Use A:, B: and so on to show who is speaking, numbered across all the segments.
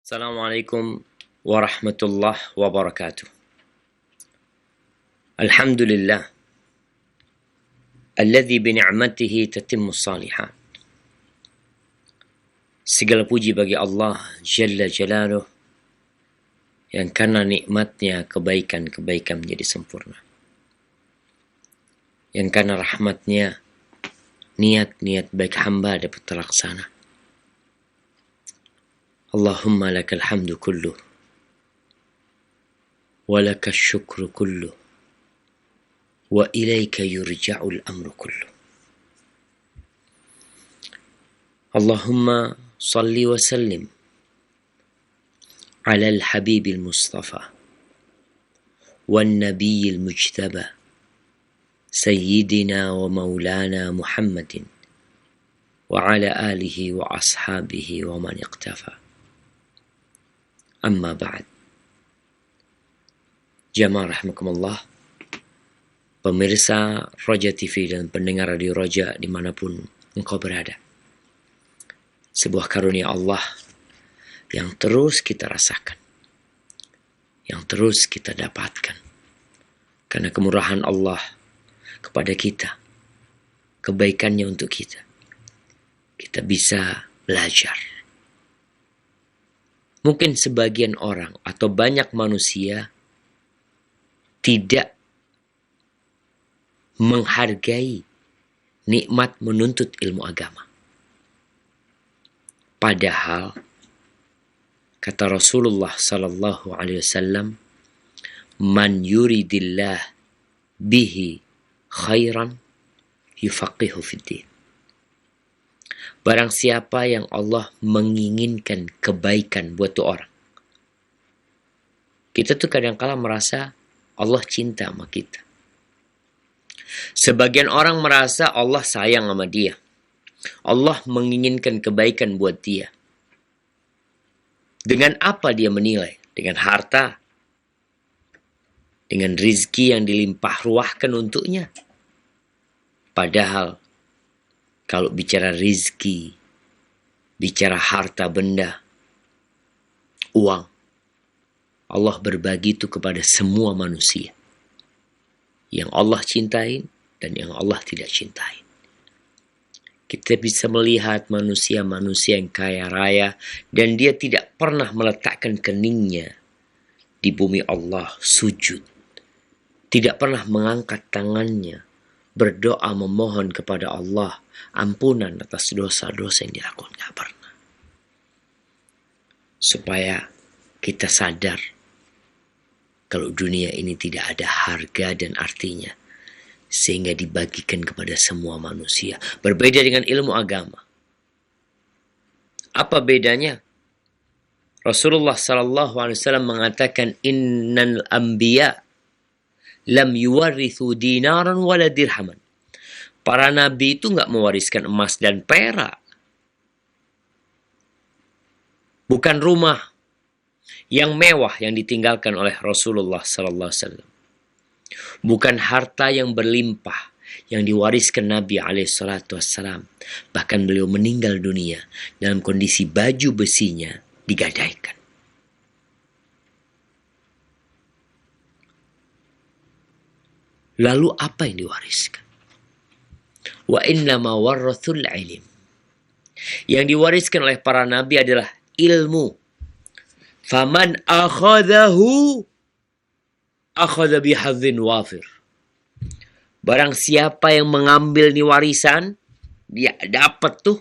A: Assalamualaikum warahmatullahi wabarakatuh. Alhamdulillah alladzi bini'matihi tatimmu salihat. Segala puji bagi Allah Jalla Jalaluh yang karena nikmatnya kebaikan-kebaikan menjadi sempurna. Yang karena rahmatnya niat-niat baik hamba dapat terlaksana. Allahumma lakal hamdu kulluh wa lakal syukru kulluh wa ilaika yurja'ul amru kulluh. Allahumma salli wa sallim ala al-habibil mustafa wan nabiyil mujtaba sayyidina wa maulana Muhammadin wa ala alihi wa ashabihi wa man iqtafa. Amma ba'd. Jamaah rahimakumullah, pemirsa Roja TV dan pendengar Radio Roja dimanapun engkau berada. Sebuah karunia Allah yang terus kita rasakan, yang terus kita dapatkan. Karena kemurahan Allah kepada kita, kebaikannya untuk kita, kita bisa belajar. Mungkin sebagian orang atau banyak manusia tidak menghargai nikmat menuntut ilmu agama. Padahal kata Rasulullah sallallahu alaihi wasallam, "Man yuridillah bihi khairan yufaqihu fiddin." Barang siapa yang Allah menginginkan kebaikan buat tuh orang. Kita tuh kadang-kala merasa Allah cinta sama kita. Sebagian orang merasa Allah sayang sama dia. Allah menginginkan kebaikan buat dia. Dengan apa dia menilai? Dengan harta? Dengan rizki yang dilimpah ruahkan untuknya? Padahal kalau bicara rizki, bicara harta benda, uang, Allah berbagi itu kepada semua manusia. Yang Allah cintain dan yang Allah tidak cintai. Kita bisa melihat manusia-manusia yang kaya raya dan dia tidak pernah meletakkan keningnya di bumi Allah sujud. Tidak pernah mengangkat tangannya berdoa memohon kepada Allah ampunan atas dosa-dosa yang dilakukan. Gak pernah. Supaya kita sadar kalau dunia ini tidak ada harga dan artinya, sehingga dibagikan kepada semua manusia. Berbeda dengan ilmu agama. Apa bedanya? Rasulullah SAW mengatakan, innal anbiya lam yuwarithu dinaran wala dirhaman. Para nabi itu nggak mewariskan emas dan perak. Bukan rumah yang mewah yang ditinggalkan oleh Rasulullah SAW. Bukan harta yang berlimpah yang diwariskan Nabi SAW. Bahkan beliau meninggal dunia dalam kondisi baju besinya digadaikan. Lalu apa yang diwariskan? Wa innama warrathul ilm. Yang diwariskan oleh para nabi adalah ilmu. Faman akhadahu akhadha bihadzin wafir. Barang siapa yang mengambil nih warisan, dia dapat tuh,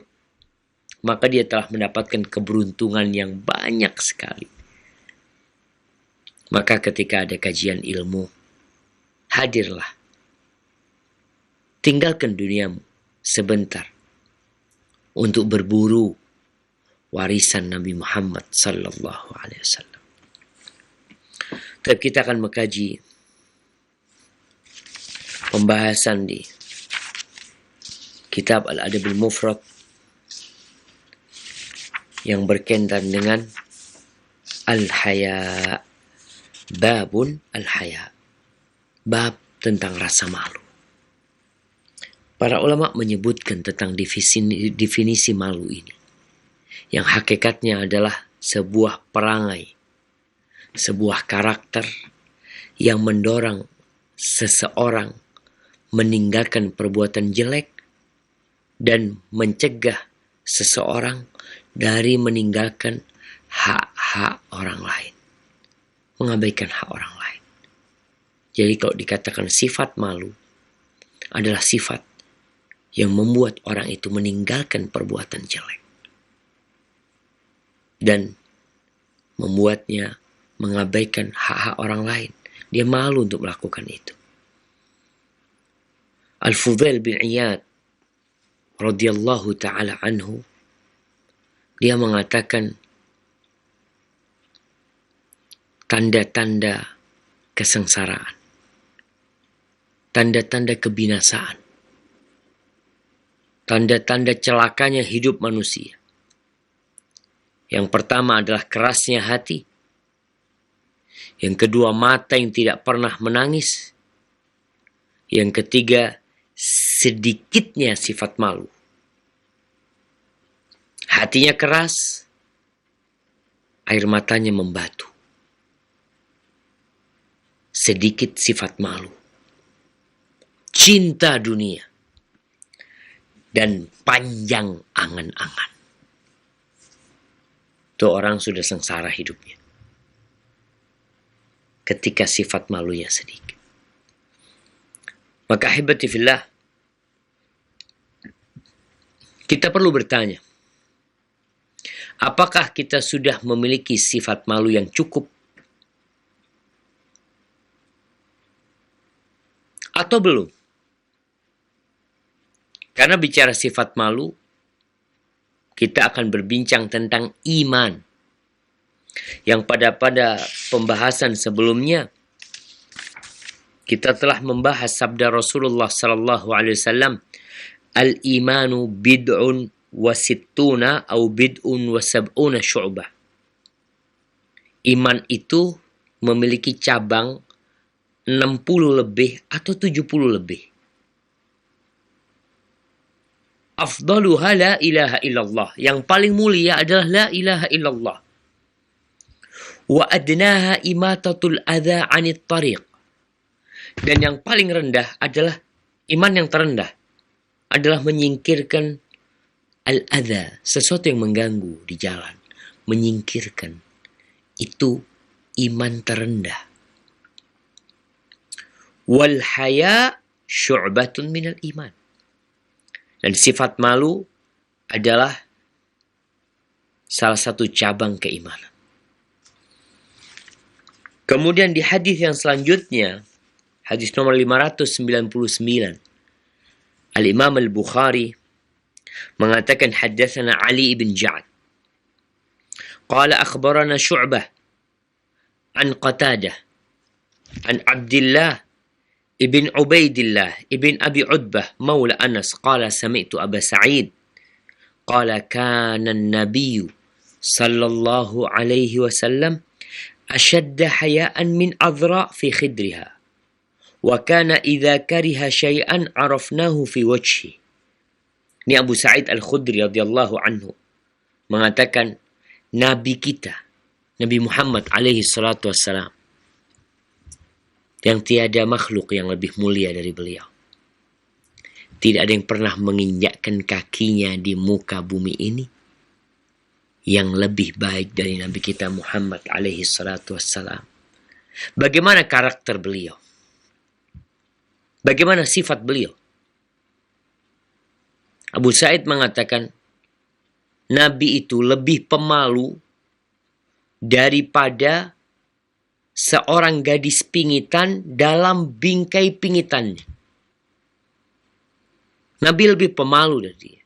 A: maka dia telah mendapatkan keberuntungan yang banyak sekali. Maka ketika ada kajian ilmu, hadirlah. Tinggalkan duniamu sebentar untuk berburu warisan Nabi Muhammad sallallahu alaihi wasallam. Tapi kita akan mengkaji pembahasan di kitab Al-Adabul Mufrad yang berkaitan dengan Al-Haya. Babun Al-Haya. Bab tentang rasa malu. Para ulama menyebutkan tentang definisi malu ini. Yang hakikatnya adalah sebuah perangai, sebuah karakter yang mendorong seseorang meninggalkan perbuatan jelek dan mencegah seseorang dari meninggalkan hak-hak orang lain, mengabaikan hak orang lain. Jadi kalau dikatakan sifat malu adalah sifat yang membuat orang itu meninggalkan perbuatan jelek dan membuatnya mengabaikan hak-hak orang lain. Dia malu untuk melakukan itu. Al-Fudail bin Iyad radhiyallahu ta'ala anhu, dia mengatakan tanda-tanda kesengsaraan, tanda-tanda kebinasaan, tanda-tanda celakanya hidup manusia. Yang pertama adalah kerasnya hati. Yang kedua, mata yang tidak pernah menangis. Yang ketiga, sedikitnya sifat malu. Hatinya keras, air matanya membatu. Sedikit sifat malu. Cinta dunia. Dan panjang angan-angan. Itu orang sudah sengsara hidupnya. Ketika sifat malunya sedikit. Maka ahibati fillah, kita perlu bertanya, apakah kita sudah memiliki sifat malu yang cukup? Atau belum? Karena bicara sifat malu, kita akan berbincang tentang iman. Yang pada pembahasan sebelumnya, kita telah membahas sabda Rasulullah sallallahu alaihi wasallam, al-imanu bid'un wa sittuna au bid'un wa sab'una syu'bah. Iman itu memiliki cabang 60 lebih atau 70 lebih. Afdaluha la ilaha illallah. Yang paling mulia adalah la ilaha illallah. Wa adnaha imatatul adha 'anit tariq. Dan yang paling rendah adalah iman yang terendah adalah menyingkirkan al-adha, sesuatu yang mengganggu di jalan, menyingkirkan. Itu iman terendah. Wal haya syu'batun minal iman. Dan sifat malu adalah salah satu cabang keimanan. Kemudian di hadis yang selanjutnya, hadis nomor 599, Al-Imam Al-Bukhari mengatakan haddatsana Ali ibn Ja'ad. Qala akhbarana Syu'bah an Qatadah an Abdullah ibn Ubaidillah ibn Abi Utbah maula Anas qala sami'tu Aba Sa'id qala kana an-nabiy sallallahu alaihi wasallam ashadda haya'an min adra' fi khidriha wa kana idza kariha syai'an arafnahu fi wajhi. Ini Abu Sa'id Al-Khudri radhiyallahu anhu mengatakan Nabi kita, Nabi Muhammad alaihi salatu wassalam, yang tiada makhluk yang lebih mulia dari beliau. Tidak ada yang pernah menginjakkan kakinya di muka bumi ini yang lebih baik dari Nabi kita Muhammad alaihi salatu wassalam. Bagaimana karakter beliau? Bagaimana sifat beliau? Abu Sa'id mengatakan, Nabi itu lebih pemalu daripada seorang gadis pingitan dalam bingkai pingitannya. Nabi lebih pemalu dari dia.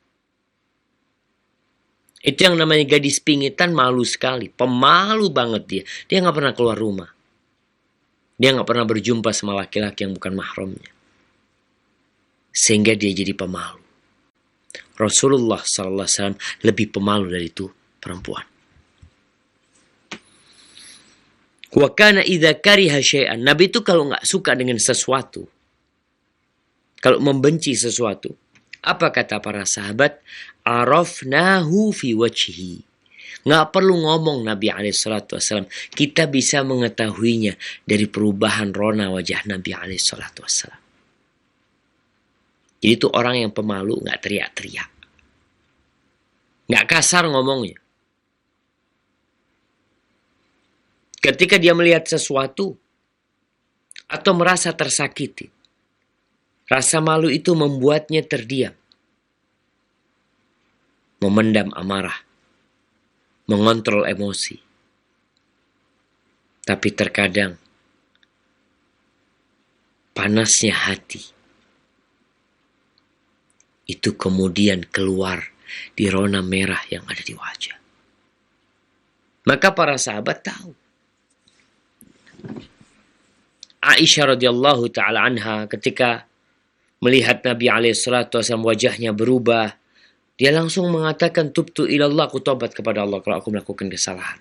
A: Itu yang namanya gadis pingitan, malu sekali. Pemalu banget dia. Dia gak pernah keluar rumah. Dia gak pernah berjumpa sama laki-laki yang bukan mahramnya. Sehingga dia jadi pemalu. Rasulullah SAW lebih pemalu dari itu perempuan. Wa kana idza kariha syai'an. Nabi itu kalau nggak suka dengan sesuatu, kalau membenci sesuatu, apa kata para sahabat? Arafnahu fi wajhi. Nggak perlu ngomong Nabi SAW. Kita bisa mengetahuinya dari perubahan rona wajah Nabi SAW. Jadi itu orang yang pemalu, nggak teriak-teriak. Nggak kasar ngomongnya. Ketika dia melihat sesuatu atau merasa tersakiti, rasa malu itu membuatnya terdiam. Memendam amarah. Mengontrol emosi. Tapi terkadang panasnya hati itu kemudian keluar di rona merah yang ada di wajah. Maka para sahabat tahu. Aisyah radhiyallahu taala anha ketika melihat Nabi SAW wajahnya berubah, dia langsung mengatakan, tubtu ilallah, aku tobat kepada Allah kalau aku melakukan kesalahan.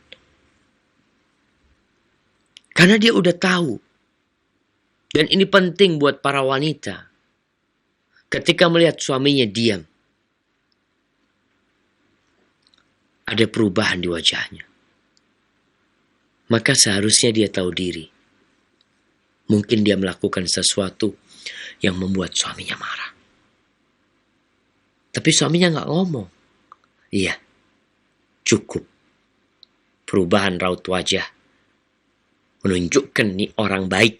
A: Karena dia udah tahu. Dan ini penting buat para wanita. Ketika melihat suaminya diam, ada perubahan di wajahnya. Maka seharusnya dia tahu diri. Mungkin dia melakukan sesuatu yang membuat suaminya marah. Tapi suaminya nggak ngomong. Iya, cukup. Perubahan raut wajah menunjukkan nih orang baik.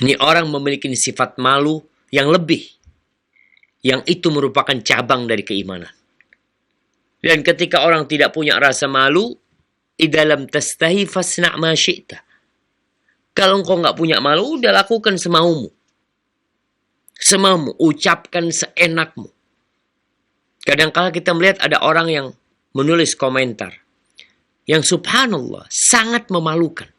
A: Ini orang memiliki sifat malu yang lebih. Yang itu merupakan cabang dari keimanan. Dan ketika orang tidak punya rasa malu, idalam tastahi fasna' ma syi'ta. Kalau engkau nggak punya malu, udah lakukan semaumu. Semaumu, ucapkan seenakmu. Kadang-kala kita melihat ada orang yang menulis komentar yang subhanallah sangat memalukan.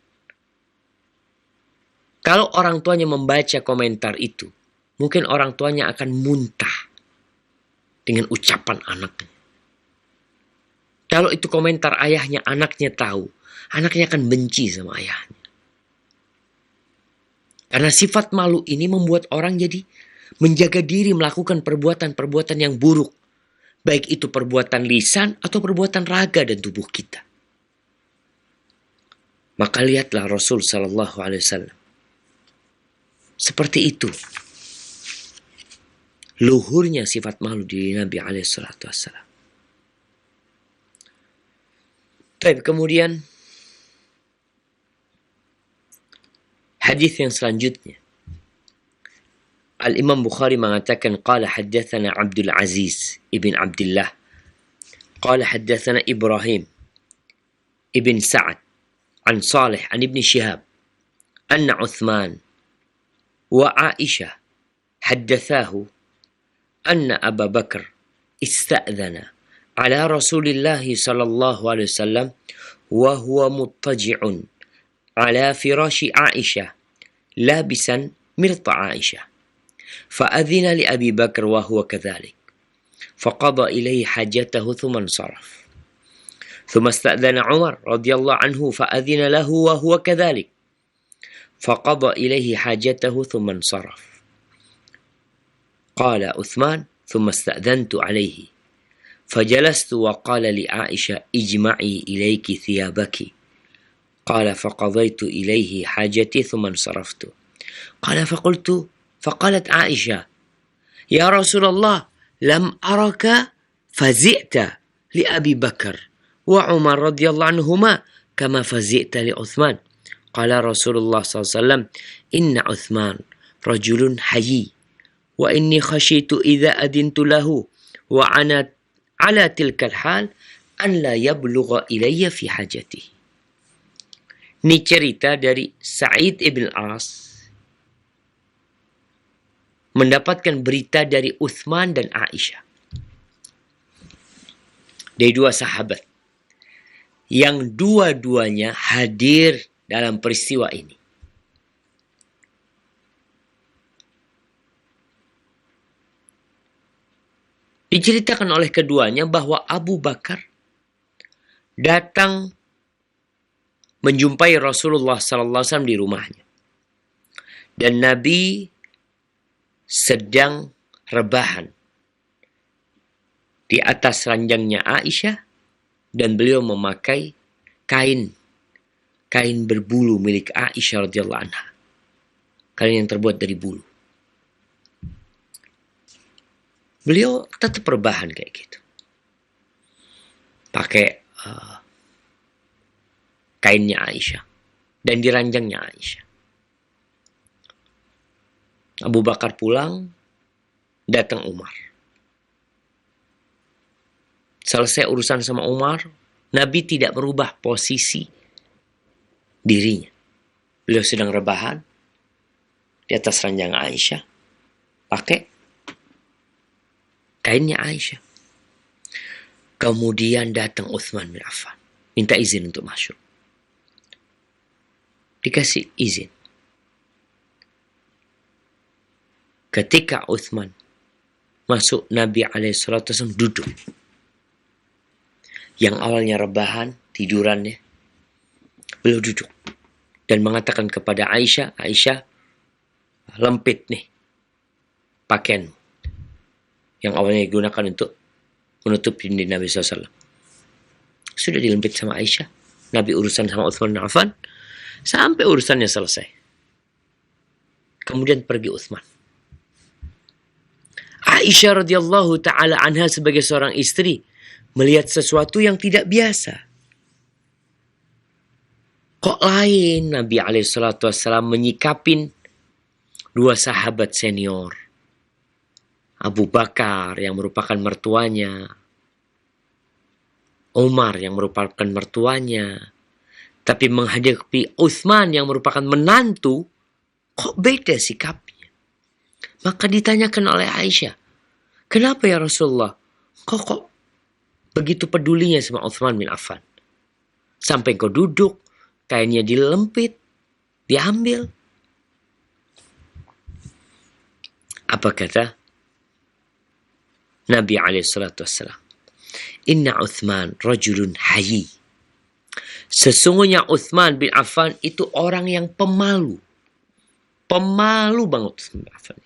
A: Kalau orang tuanya membaca komentar itu, mungkin orang tuanya akan muntah dengan ucapan anaknya. Kalau itu komentar ayahnya, anaknya tahu, anaknya akan benci sama ayahnya. Karena sifat malu ini membuat orang jadi menjaga diri melakukan perbuatan-perbuatan yang buruk. Baik itu perbuatan lisan atau perbuatan raga dan tubuh kita. Maka lihatlah Rasul SAW. Seperti itu. Luhurnya sifat malu diri Nabi SAW. Baik, kemudian hadis yang selanjutnya. Al-Imam Bukhari mengatakan qala haddatsana Abdul Aziz ibn Abdullah qala haddatsana Ibrahim ibn Sa'ad an Salih an Ibn Shihab anna Uthman wa Aisyah haddathahu anna Abu Bakar ista'dhana ala Rasulillah sallallahu alaihi wasallam wa huwa muttaji'un ala firashi Aisyah labisan mirta Aisyah. فأذن لأبي بكر وهو كذلك فقضى إليه حاجته ثم انصرف ثم استأذن عمر رضي الله عنه فأذن له وهو كذلك فقضى إليه حاجته ثم انصرف قال عثمان ثم استأذنت عليه فجلست وقال لعائشة اجمعي إليك ثيابك قال فقضيت إليه حاجتي ثم انصرفت قال فقالت عائشة يا رسول الله لم أرك فزئت لأبي بكر وعمر رضي الله عنهما كما فزئت لعثمان قال رسول الله صلى الله عليه وسلم إن عثمان رجل حيي وإني خشيت إذا أذنت له وأنا على تلك الحال أن لا يبلغ إلي في حاجته. Ini cerita dari Sa'id ibn As mendapatkan berita dari Uthman dan Aisyah. Dari dua sahabat. Yang dua-duanya hadir dalam peristiwa ini. Diceritakan oleh keduanya bahwa Abu Bakar datang menjumpai Rasulullah SAW di rumahnya. Dan Nabi sedang rebahan di atas ranjangnya Aisyah, dan beliau memakai kain berbulu milik Aisyah radhiyallahu anha. Kain yang terbuat dari bulu. Beliau tetap rebahan kayak gitu. Pakai kainnya Aisyah dan di ranjangnya Aisyah. Abu Bakar pulang, datang Umar. Selesai urusan sama Umar, Nabi tidak merubah posisi dirinya. Beliau sedang rebahan di atas ranjang Aisyah, pakai kainnya Aisyah. Kemudian datang Utsman bin Affan, minta izin untuk masuk. Dikasih izin. Ketika Utsman masuk, Nabi SAW duduk. Yang awalnya rebahan, tidurannya, beliau duduk. Dan mengatakan kepada Aisyah, Aisyah, lempit nih pakaian yang awalnya digunakan untuk menutup dinding Nabi SAW. Sudah dilempit sama Aisyah. Nabi urusan sama Utsman bin Affan sampai urusannya selesai. Kemudian pergi Utsman. Aisyah radhiyallahu taala anha sebagai seorang istri melihat sesuatu yang tidak biasa. Kok lain Nabi SAW menyikapin dua sahabat senior. Abu Bakar yang merupakan mertuanya. Umar yang merupakan mertuanya. Tapi menghadapi Utsman yang merupakan menantu, kok beda sikapnya? Maka ditanyakan oleh Aisyah, kenapa ya Rasulullah? Kok begitu pedulinya sama Utsman bin Affan? Sampai kau duduk, kainnya dilempit, diambil. Apa kata Nabi SAW? Inna Utsman rajulun hayy. Sesungguhnya Utsman bin Affan itu orang yang pemalu. Pemalu banget Utsman bin Affan.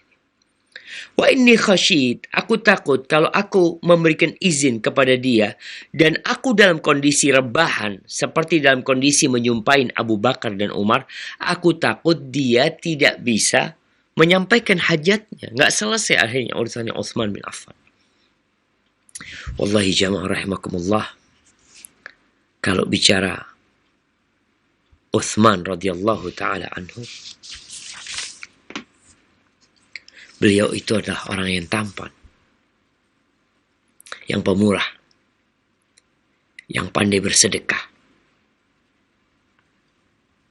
A: Wa inni khasyid, aku takut kalau aku memberikan izin kepada dia dan aku dalam kondisi rebahan seperti dalam kondisi menyumpahin Abu Bakar dan Umar, aku takut dia tidak bisa menyampaikan hajatnya. Nggak selesai akhirnya urusannya Utsman bin Affan. Wallahi jamaah rahimakumullah, kalau bicara Utsman radhiyallahu taala anhu, beliau itu adalah orang yang tampan, yang pemurah, yang pandai bersedekah.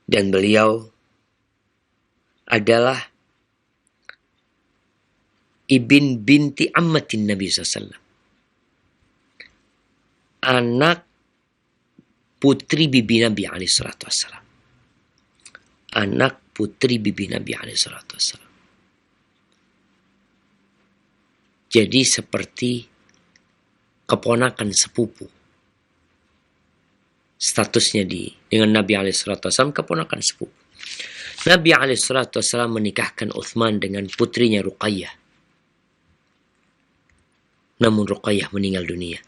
A: Dan beliau adalah ibn binti ammatin Nabi SAW. Anak putri bibi Nabi SAW. Anak putri bibi Nabi SAW. Jadi seperti keponakan sepupu. Statusnya dengan Nabi SAW keponakan sepupu. Nabi SAW menikahkan Utsman dengan putrinya Ruqayyah. Namun Ruqayyah meninggal dunia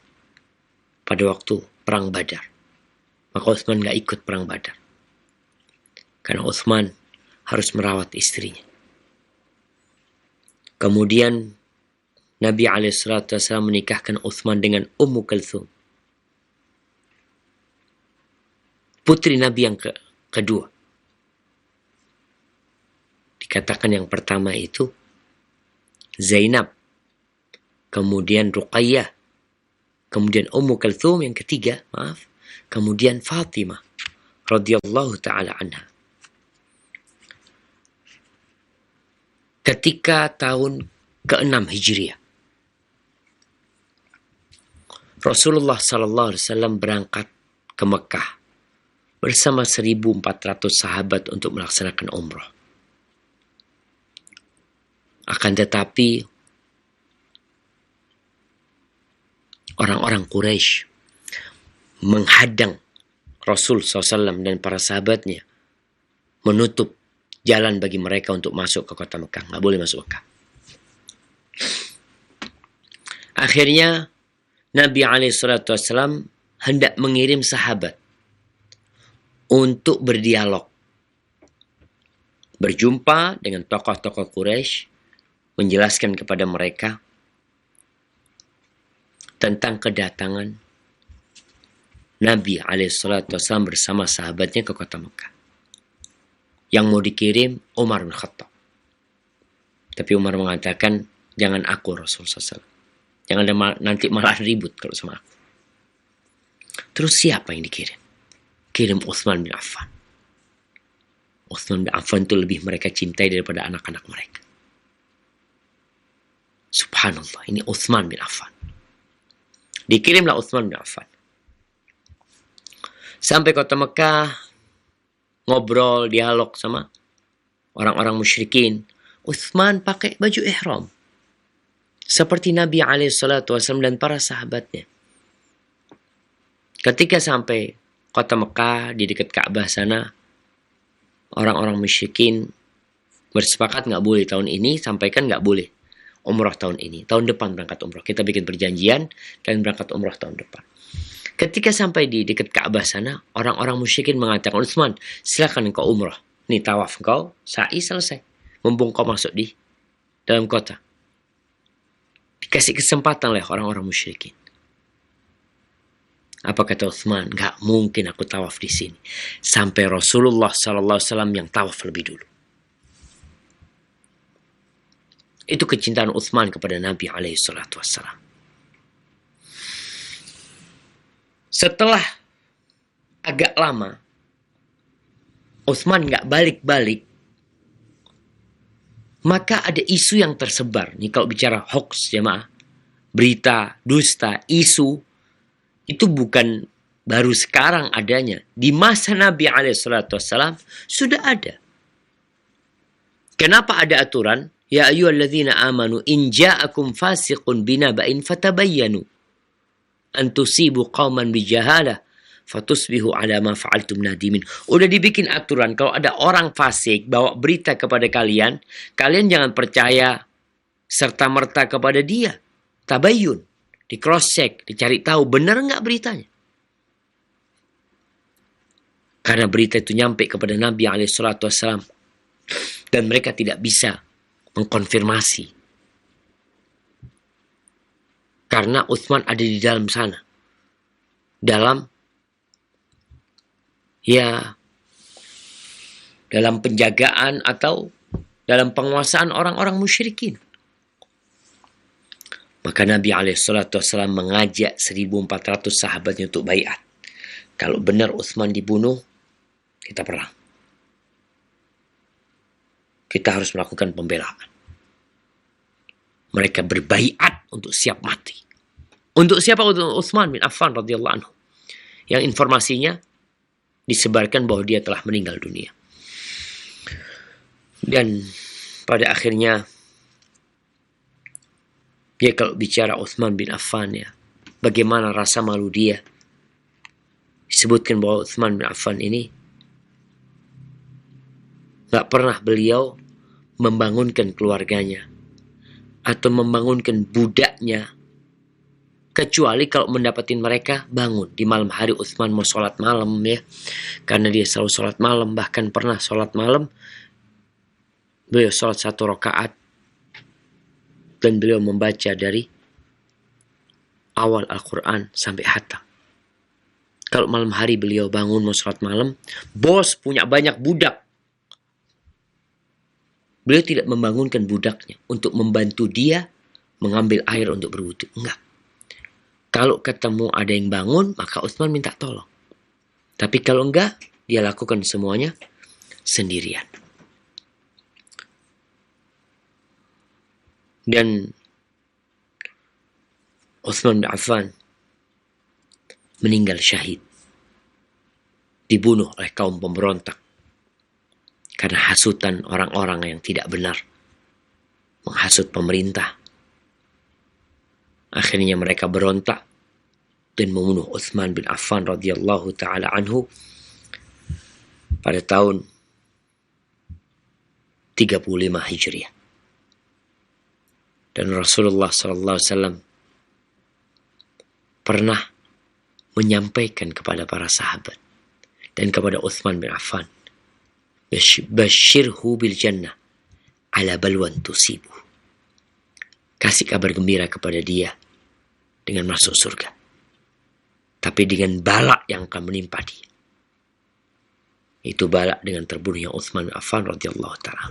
A: pada waktu perang Badar. Maka Utsman gak ikut perang Badar. Karena Utsman harus merawat istrinya. Kemudian Nabi SAW menikahkan Utsman dengan Ummu Kulthum, putri Nabi yang kedua. Dikatakan yang pertama itu Zainab, kemudian Ruqayyah, kemudian Ummu Kulthum yang ketiga, kemudian Fatimah radhiyallahu taala anha. Ketika tahun ke-6 Hijriah, Rasulullah SAW berangkat ke Mekah bersama 1.400 sahabat untuk melaksanakan umrah. Akan tetapi orang-orang Quraisy menghadang Rasul SAW dan para sahabatnya, menutup jalan bagi mereka untuk masuk ke kota Mekah. Nggak boleh masuk Mekah. Akhirnya Nabi SAW hendak mengirim sahabat untuk berdialog, berjumpa dengan tokoh-tokoh Quraisy, menjelaskan kepada mereka tentang kedatangan Nabi SAW bersama sahabatnya ke kota Mekah. Yang mau dikirim Umar bin Khattab. Tapi Umar mengatakan, jangan aku Rasulullah SAW. Jangan nanti malah ribut kalau sama aku. Terus siapa yang dikirim? Kirim Utsman bin Affan. Utsman bin Affan itu lebih mereka cintai daripada anak-anak mereka. Subhanallah, ini Utsman bin Affan. Dikirimlah Utsman bin Affan. Sampai kota Mekah, ngobrol, dialog sama orang-orang musyrikin. Utsman pakai baju ihram. Seperti Nabi SAW dan para sahabatnya. Ketika sampai kota Mekah, di dekat Ka'bah sana, orang-orang musyrikin bersepakat nggak boleh tahun ini, sampaikan nggak boleh umrah tahun ini. Tahun depan berangkat umrah. Kita bikin perjanjian, kalian berangkat umrah tahun depan. Ketika sampai di dekat Ka'bah sana, orang-orang musyrikin mengatakan, Utsman, silakan engkau umrah. Nih tawaf engkau, sa'i selesai. Mumpung kau masuk di dalam kota. Dikasih kesempatan oleh orang-orang musyrikin. Apa kata Utsman? Gak mungkin aku tawaf di sini. Sampai Rasulullah SAW yang tawaf lebih dulu. Itu kecintaan Utsman kepada Nabi SAW. Setelah agak lama, Utsman gak balik-balik. Maka ada isu yang tersebar. Nih kalau bicara hoax jemaah. Berita, dusta, isu. Itu bukan baru sekarang adanya. Di masa Nabi SAW sudah ada. Kenapa ada aturan? Ya ayyuhalladzina amanu in ja'akum fasiqun binaba'in fatabayyanu an tusibu qauman bijahalah fatusbihu ala ma fa'altum nadimin. Udah dibikin aturan kalau ada orang fasik bawa berita kepada kalian, kalian jangan percaya serta-merta kepada dia. Tabayyun, di cross check, dicari tahu benar nggak beritanya. Karena berita itu nyampe kepada Nabi SAW dan mereka tidak bisa mengkonfirmasi. Karena Utsman ada di dalam sana. Dalam penjagaan atau dalam penguasaan orang-orang musyrikin. Maka Nabi SAW mengajak 1.400 sahabatnya untuk baiat. Kalau benar Utsman dibunuh, kita perang. Kita harus melakukan pembelaan. Mereka berbaiat untuk siap mati. Untuk siapa? Untuk Utsman bin Affan radhiyallahu anhu. Yang informasinya disebarkan bahwa dia telah meninggal dunia. Dan pada akhirnya, ya kalau bicara Utsman bin Affan ya, bagaimana rasa malu dia. Disebutkan bahwa Utsman bin Affan ini gak pernah beliau membangunkan keluarganya atau membangunkan budaknya kecuali kalau mendapatin mereka bangun. Di malam hari Utsman mau sholat malam ya. Karena dia selalu sholat malam. Bahkan pernah sholat malam. Beliau sholat 1 rakaat. Dan beliau membaca dari awal Al-Quran sampai hatam. Kalau malam hari beliau bangun mau sholat malam. Bos punya banyak budak. Beliau tidak membangunkan budaknya untuk membantu dia mengambil air untuk berwudu. Enggak. Kalau ketemu ada yang bangun, maka Utsman minta tolong. Tapi kalau enggak, dia lakukan semuanya sendirian. Dan Utsman bin Affan meninggal syahid. Dibunuh oleh kaum pemberontak. Karena hasutan orang-orang yang tidak benar. Menghasut pemerintah. Akhirnya mereka berontak dan membunuh Utsman bin Affan radhiyallahu taala anhu pada tahun 35 Hijriah. Dan Rasulullah sallallahu alaihi wasallam pernah menyampaikan kepada para sahabat dan kepada Uthman bin Affan, "Basyirhu bil jannah ala balwan tusibuh." Kasih kabar gembira kepada dia dengan masuk surga, tapi dengan balak yang akan menimpa dia. Itu balak dengan terbunuhnya Uthman bin Affan radhiyallahu ta'ala.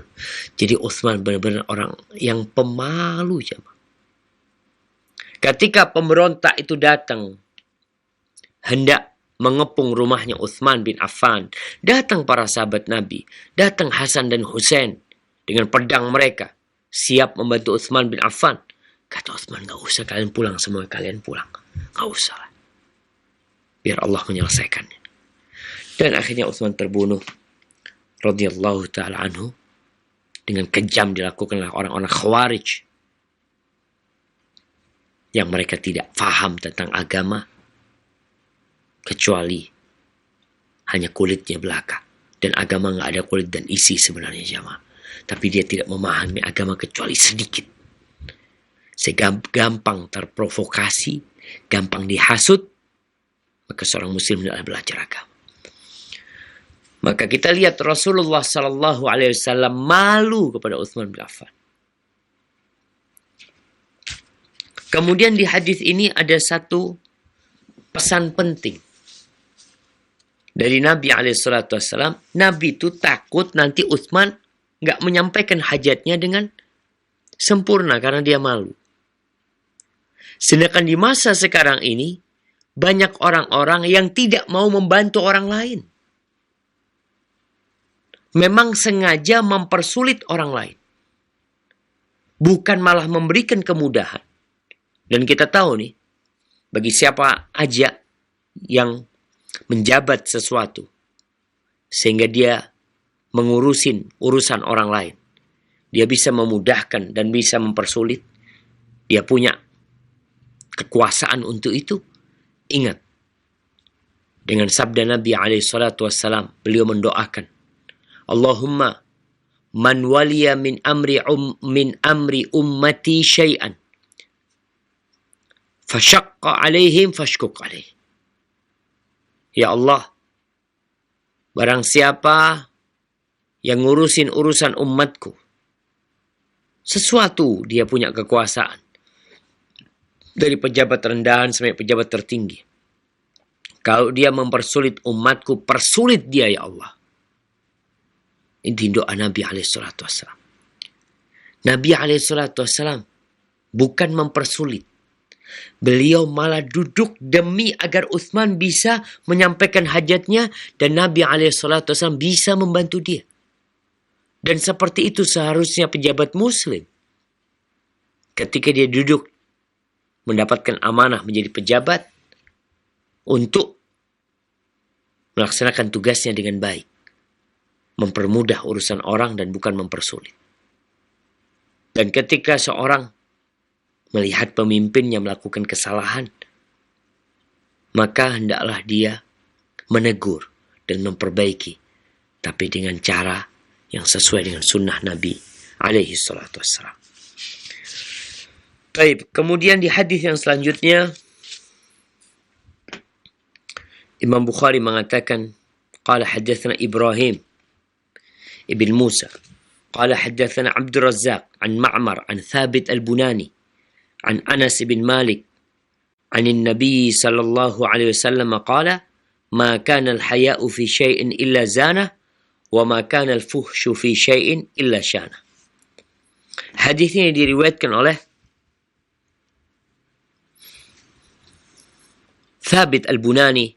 A: Jadi Uthman benar-benar orang yang pemalu, jemaah. Ketika pemberontak itu datang, hendak mengepung rumahnya Uthman bin Affan, datang para sahabat Nabi, datang Hasan dan Husain dengan pedang mereka, siap membantu Uthman bin Affan. Kata Uthman, "Gak usah kalian pulang, semua kalian pulang. Gak usah lah. Biar Allah menyelesaikannya." Dan akhirnya Uthman terbunuh radhiyallahu ta'ala anhu dengan kejam dilakukan oleh orang-orang Khawarij yang mereka tidak faham tentang agama kecuali hanya kulitnya belaka, dan agama nggak ada kulit dan isi sebenarnya, jamaah. Tapi dia tidak memahami agama kecuali sedikit, sehingga gampang terprovokasi, gampang dihasut. Maka seorang muslim adalah belajar agama. Maka kita lihat Rasulullah Sallallahu Alaihi Wasallam malu kepada Uthman bin Affan. Kemudian di hadis ini ada satu pesan penting dari Nabi Alaihissalam. Nabi itu takut nanti Uthman nggak menyampaikan hajatnya dengan sempurna karena dia malu. Sedangkan di masa sekarang ini banyak orang-orang yang tidak mau membantu orang lain. Memang sengaja mempersulit orang lain, bukan malah memberikan kemudahan. Dan kita tahu nih, bagi siapa aja yang menjabat sesuatu sehingga dia mengurusin urusan orang lain, dia bisa memudahkan dan bisa mempersulit, dia punya kekuasaan untuk itu. Ingat dengan sabda Nabi SAW, beliau mendoakan, "Allahumma man waliya min amri ummati syai'an fashaqqa alaihim fashkuk alaih." Ya Allah, barang siapa yang ngurusin urusan umatku, sesuatu dia punya kekuasaan, dari pejabat rendahan sampai pejabat tertinggi, kalau dia mempersulit umatku, persulit dia ya Allah. Ini doa Nabi SAW. Nabi SAW bukan mempersulit. Beliau malah duduk demi agar Uthman bisa menyampaikan hajatnya dan Nabi SAW bisa membantu dia. Dan seperti itu seharusnya pejabat muslim. Ketika dia duduk mendapatkan amanah menjadi pejabat untuk melaksanakan tugasnya dengan baik, mempermudah urusan orang dan bukan mempersulit. Dan ketika seorang melihat pemimpinnya melakukan kesalahan, maka hendaklah dia menegur dan memperbaiki, tapi dengan cara yang sesuai dengan sunnah Nabi alaihi salatu wassalam. Baik, kemudian di hadis yang selanjutnya Imam Bukhari mengatakan, qala hadatsana Ibrahim ibn Musa qala hadatsana Abdul Razzaq an Ma'mar an Thabit al-Bunani an Anas bin Malik an Nabi sallallahu alaihi wasallam qala ma kana al-haya'u fi syai'in illa zana wa ma kana al-fuhsyu fi syai'in illa syana. Hadis ini diriwayatkan oleh Thabit al-Bunani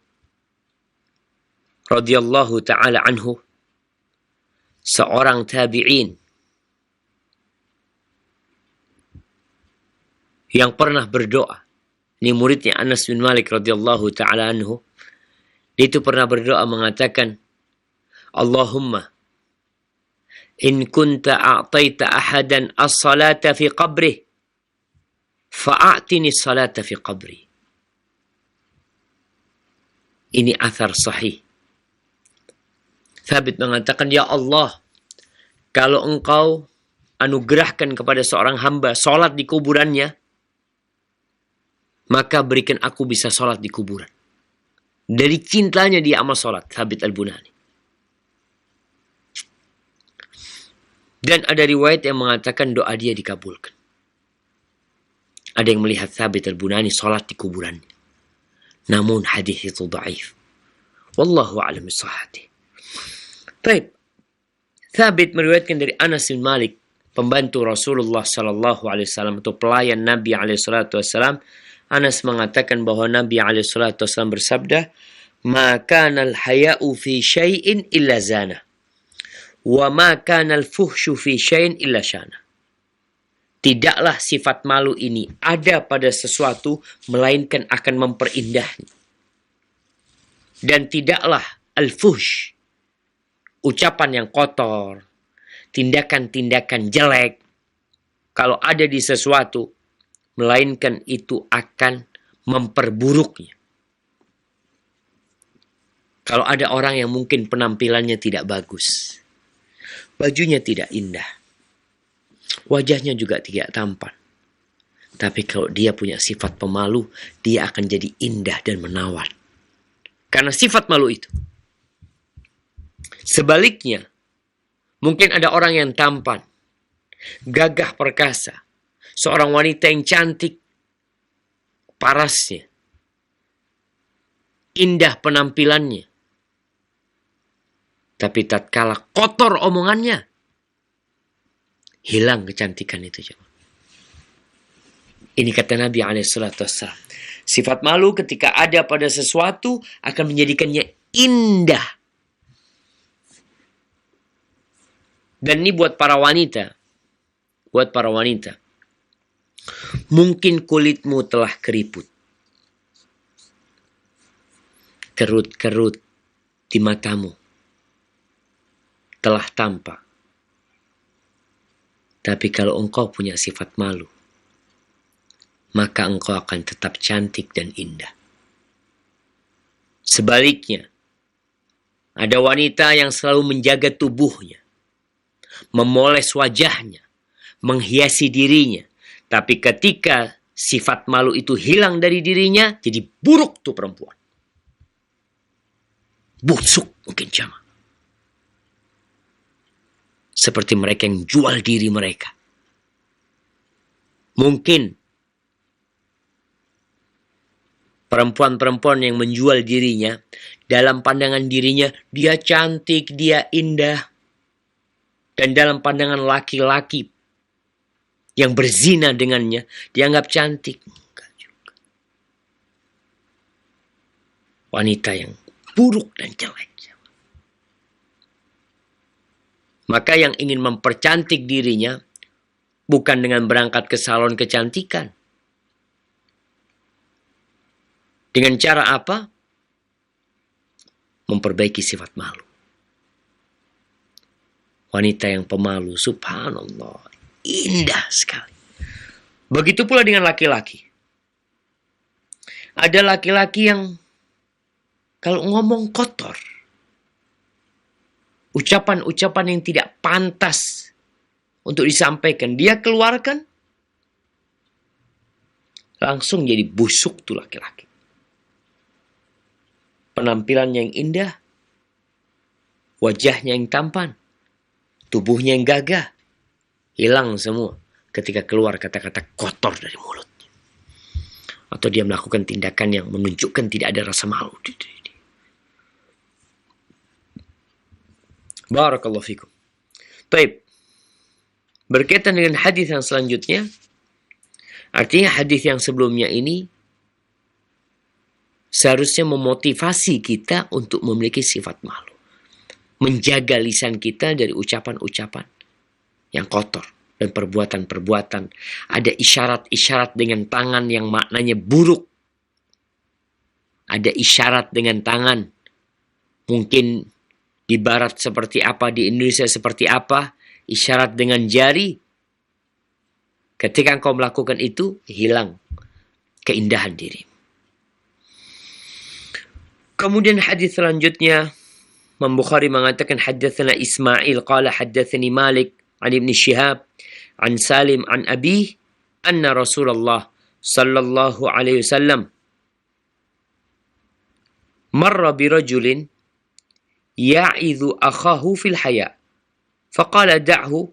A: radhiyallahu ta'ala anhu, seorang tabi'in yang pernah berdoa. Ini muridnya Anas bin Malik radhiyallahu ta'ala anhu. Dia itu pernah berdoa mengatakan, Allahumma in kunta a'taita ahadan as-salata fi qabrih fa'atini as-salata fi qabri. Ini athar sahih. Thabit mengatakan, ya Allah, kalau engkau anugerahkan kepada seorang hamba salat di kuburannya, maka berikan aku bisa sholat di kuburan. Dari cintanya dia amal sholat, Thabit Al-Bunani. Dan ada riwayat yang mengatakan doa dia dikabulkan. Ada yang melihat Thabit Al-Bunani sholat di kuburannya. Namun hadis itu dhaif. Wallahu a'lam bishawab. Baik. Thabit meriwayatkan dari Anas bin Malik, pembantu Rasulullah sallallahu alaihi wasallam atau pelayan Nabi alaihi salatu wasallam. Anas mengatakan bahwa Nabi alaihi salatu wasallam bersabda, "Ma kana al-haya'u fi syai'in illa zana, wa ma kana al-fuhsyu fi syai'in illa syana." Tidaklah sifat malu ini ada pada sesuatu melainkan akan memperindah. Dan tidaklah al-fuhsh, ucapan yang kotor, tindakan-tindakan jelek, kalau ada di sesuatu, melainkan itu akan memperburuknya. Kalau ada orang yang mungkin penampilannya tidak bagus, bajunya tidak indah, wajahnya juga tidak tampan, tapi kalau dia punya sifat pemalu, dia akan jadi indah dan menawan. Karena sifat malu itu. Sebaliknya, mungkin ada orang yang tampan, gagah perkasa, seorang wanita yang cantik, parasnya, indah penampilannya. Tapi tatkala kotor omongannya, hilang kecantikan itu. Ini kata Nabi SAW. Sifat malu ketika ada pada sesuatu akan menjadikannya indah. Dan ini buat para wanita. Buat para wanita. Mungkin kulitmu telah keriput. Kerut-kerut di matamu telah tampak. Tapi kalau engkau punya sifat malu, maka engkau akan tetap cantik dan indah. Sebaliknya, ada wanita yang selalu menjaga tubuhnya, memoles wajahnya, menghiasi dirinya. Tapi ketika sifat malu itu hilang dari dirinya, jadi buruk tuh perempuan. Busuk mungkin jamaah. Seperti mereka yang jual diri mereka. Mungkin perempuan-perempuan yang menjual dirinya, dalam pandangan dirinya, dia cantik, dia indah. Dan dalam pandangan laki-laki yang berzina dengannya, dianggap cantik. Enggak juga. Wanita yang buruk dan jelek. Maka yang ingin mempercantik dirinya, bukan dengan berangkat ke salon kecantikan. Dengan cara apa? Memperbaiki sifat malu. Wanita yang pemalu, subhanallah, indah sekali. Begitu pula dengan laki-laki. Ada laki-laki yang kalau ngomong kotor, ucapan-ucapan yang tidak pantas untuk disampaikan, dia keluarkan, langsung jadi busuk tuh laki-laki. Penampilannya yang indah, wajahnya yang tampan, tubuhnya yang gagah, hilang semua ketika keluar kata-kata kotor dari mulutnya. Atau dia melakukan tindakan yang menunjukkan tidak ada rasa malu. Barakallahu fikum. Baik. Berkaitan dengan hadis yang selanjutnya, artinya hadis yang sebelumnya ini seharusnya memotivasi kita untuk memiliki sifat malu. Menjaga lisan kita dari ucapan-ucapan yang kotor dan perbuatan-perbuatan. Ada isyarat-isyarat dengan tangan yang maknanya buruk. Ada isyarat dengan tangan. Mungkin di barat seperti apa, di Indonesia seperti apa. Isyarat dengan jari. Ketika engkau melakukan itu, hilang keindahan diri. Kemudian hadis selanjutnya, Imam Bukhari mengatakan haddatsana Ismail qala haddatsani Malik an Ibn Shihab an Salim an Abi anna Rasulullah sallallahu alaihi wasallam marra birajulin ya'idhu akhahu fil haya faqala da'hu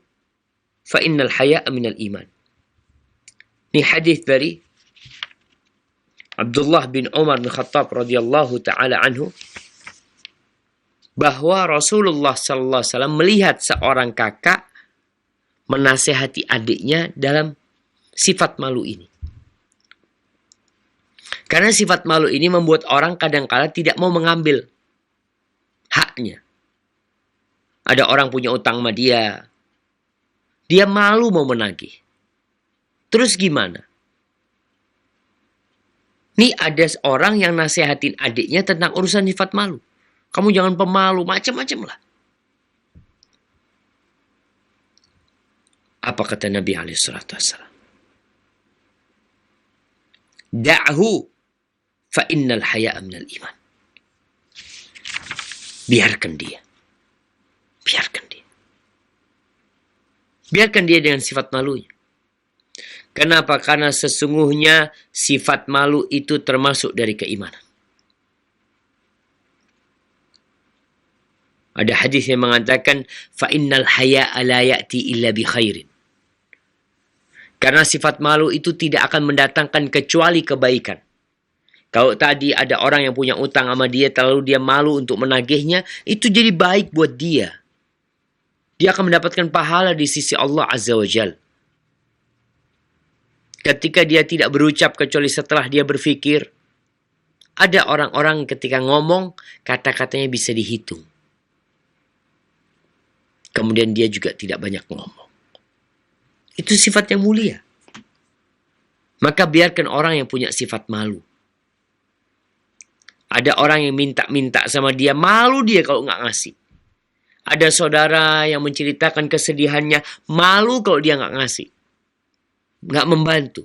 A: fa innal haya'a minal iman. Ini hadis dari Abdullah bin Umar bin Khattab radhiyallahu taala anhu, bahwa Rasulullah sallallahu alaihi wasallam melihat seorang kakak menasehati adiknya dalam sifat malu ini. Karena sifat malu ini membuat orang kadang-kala tidak mau mengambil haknya. Ada orang punya utang sama dia. Dia malu mau menagih. Terus gimana? Nih ada orang yang nasihatin adiknya tentang urusan sifat malu. Kamu jangan pemalu, macam-macam lah. Apa kata Nabi SAW? Da'hu fa innal haya'a minal iman. Biarkan dia. Biarkan dia. Biarkan dia dengan sifat malunya. Kenapa? Karena sesungguhnya sifat malu itu termasuk dari keimanan. Ada hadis yang mengatakan fa innal haya'a la ya'ti illa bi khairin. Karena sifat malu itu tidak akan mendatangkan kecuali kebaikan. Kalau tadi ada orang yang punya utang sama dia, lalu dia malu untuk menagihnya, itu jadi baik buat dia. Dia akan mendapatkan pahala di sisi Allah Azza wa Jal. Ketika dia tidak berucap kecuali setelah dia berfikir, ada orang-orang ketika ngomong, kata-katanya bisa dihitung. Kemudian dia juga tidak banyak ngomong. Itu sifat yang mulia. Maka biarkan orang yang punya sifat malu. Ada orang yang minta-minta sama dia, malu dia kalau nggak ngasih. Ada saudara yang menceritakan kesedihannya, malu kalau dia nggak ngasih. Nggak membantu.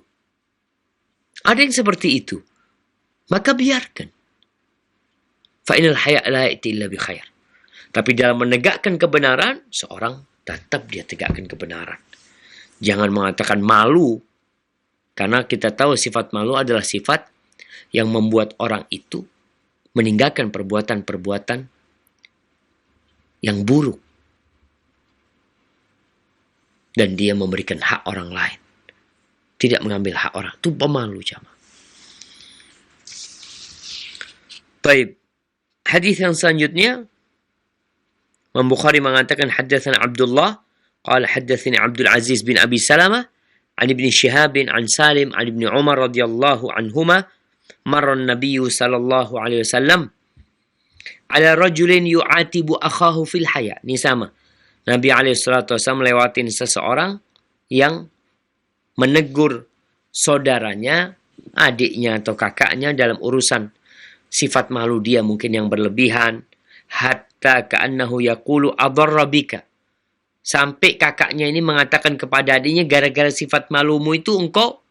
A: Ada yang seperti itu. Maka biarkan. Fa'inal haya' la ya'ti illa bi khair. Tapi dalam menegakkan kebenaran, seorang tetap dia tegakkan kebenaran. Jangan mengatakan malu. Karena kita tahu sifat malu adalah sifat yang membuat orang itu meninggalkan perbuatan-perbuatan yang buruk. Dan dia memberikan hak orang lain. Tidak mengambil hak orang. Itu pemalu jamaah. Baik. Hadis yang selanjutnya. Imam Bukhari mengatakan haddatsana Abdullah. Qala haddatsani Abdul Aziz bin Abi Salamah. An Ibn Shihab an Salim an Ibn Umar radhiyallahu anhuma. Marra an-Nabiy sallallahu alaihi wasallam ala rajulin yu'atibu akhahu fil haya. Ini sama. Nabi alaihi salatu wasallam melewatin seseorang yang menegur saudaranya, adiknya atau kakaknya dalam urusan sifat malu dia mungkin yang berlebihan. Hatta ka'annahu yaqulu adarra bika. Sampai kakaknya ini mengatakan kepada adiknya, gara-gara sifat malumu itu engkau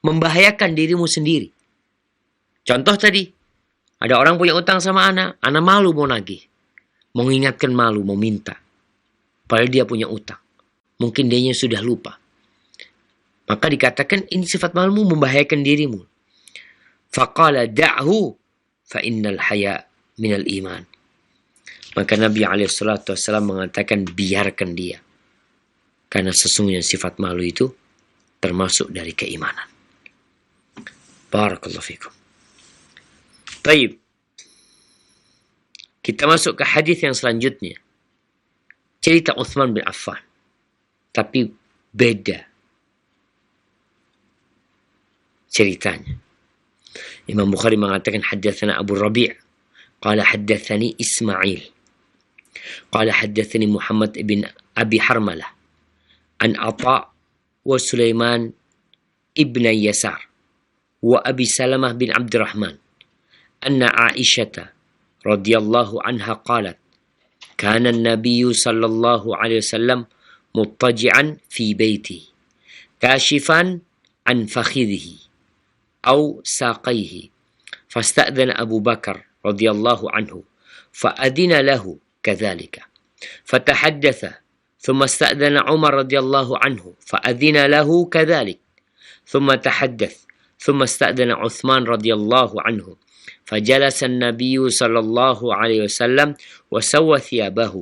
A: membahayakan dirimu sendiri. Contoh tadi, ada orang punya utang sama anak malu mau nagih. Mau ingatkan malu, mau minta. Padahal dia punya utang. Mungkin dianya sudah lupa. Maka dikatakan ini sifat malumu membahayakan dirimu. Faqala da'hu fa innal haya minal iman. Maka Nabi SAW mengatakan biarkan dia. Karena sesungguhnya sifat malu itu termasuk dari keimanan. Barakallahu fikum. Baik. Kita masuk ke hadis yang selanjutnya. Cerita Utsman bin Affan. Tapi beda ceritanya. Imam Bukhari mengatakan haddatsana Abu Rabi'. Qala haddatsani Ismail. Qala haddatsani Muhammad ibn Abi Harmalah. An Atha wa Sulaiman ibn Yasar. Wa Abi Salamah bin Abdurrahman. Anna Aisyata radhiyallahu anha qalat. Kana an-nabiy sallallahu alaihi wasallam muttaji'an fi baiti. Kashifan an fakhidhihi. أو ساقيه فاستأذن أبو بكر رضي الله عنه فأذن له كذلك فتحدث ثم استأذن عمر رضي الله عنه فأذن له كذلك ثم تحدث ثم استأذن عثمان رضي الله عنه فجلس النبي صلى الله عليه وسلم وسوى ثيابه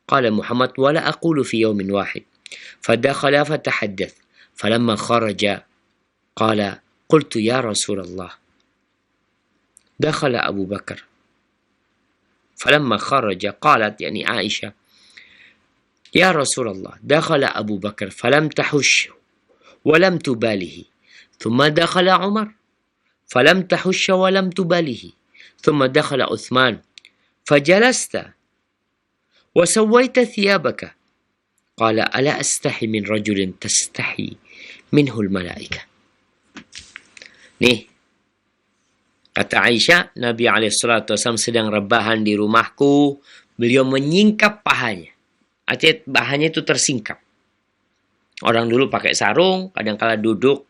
A: قال محمد ولا أقول في يوم واحد فدخل فتحدث فلما خرج قال قلت يا رسول الله دخل أبو بكر فلما خرج قالت يعني عائشة يا رسول الله دخل أبو بكر فلم تحش ولم تباله ثم دخل عمر فلم تحش ولم تباله ثم دخل عثمان فجلست وسويت ثيابك قال ألا أستحي من رجل تستحي منه الملائكة. Nih, kata Aisyah, Nabi SAW sedang rebahan di rumahku, beliau menyingkap pahanya. Artinya pahanya itu tersingkap. Orang dulu pakai sarung, kadang-kala duduk,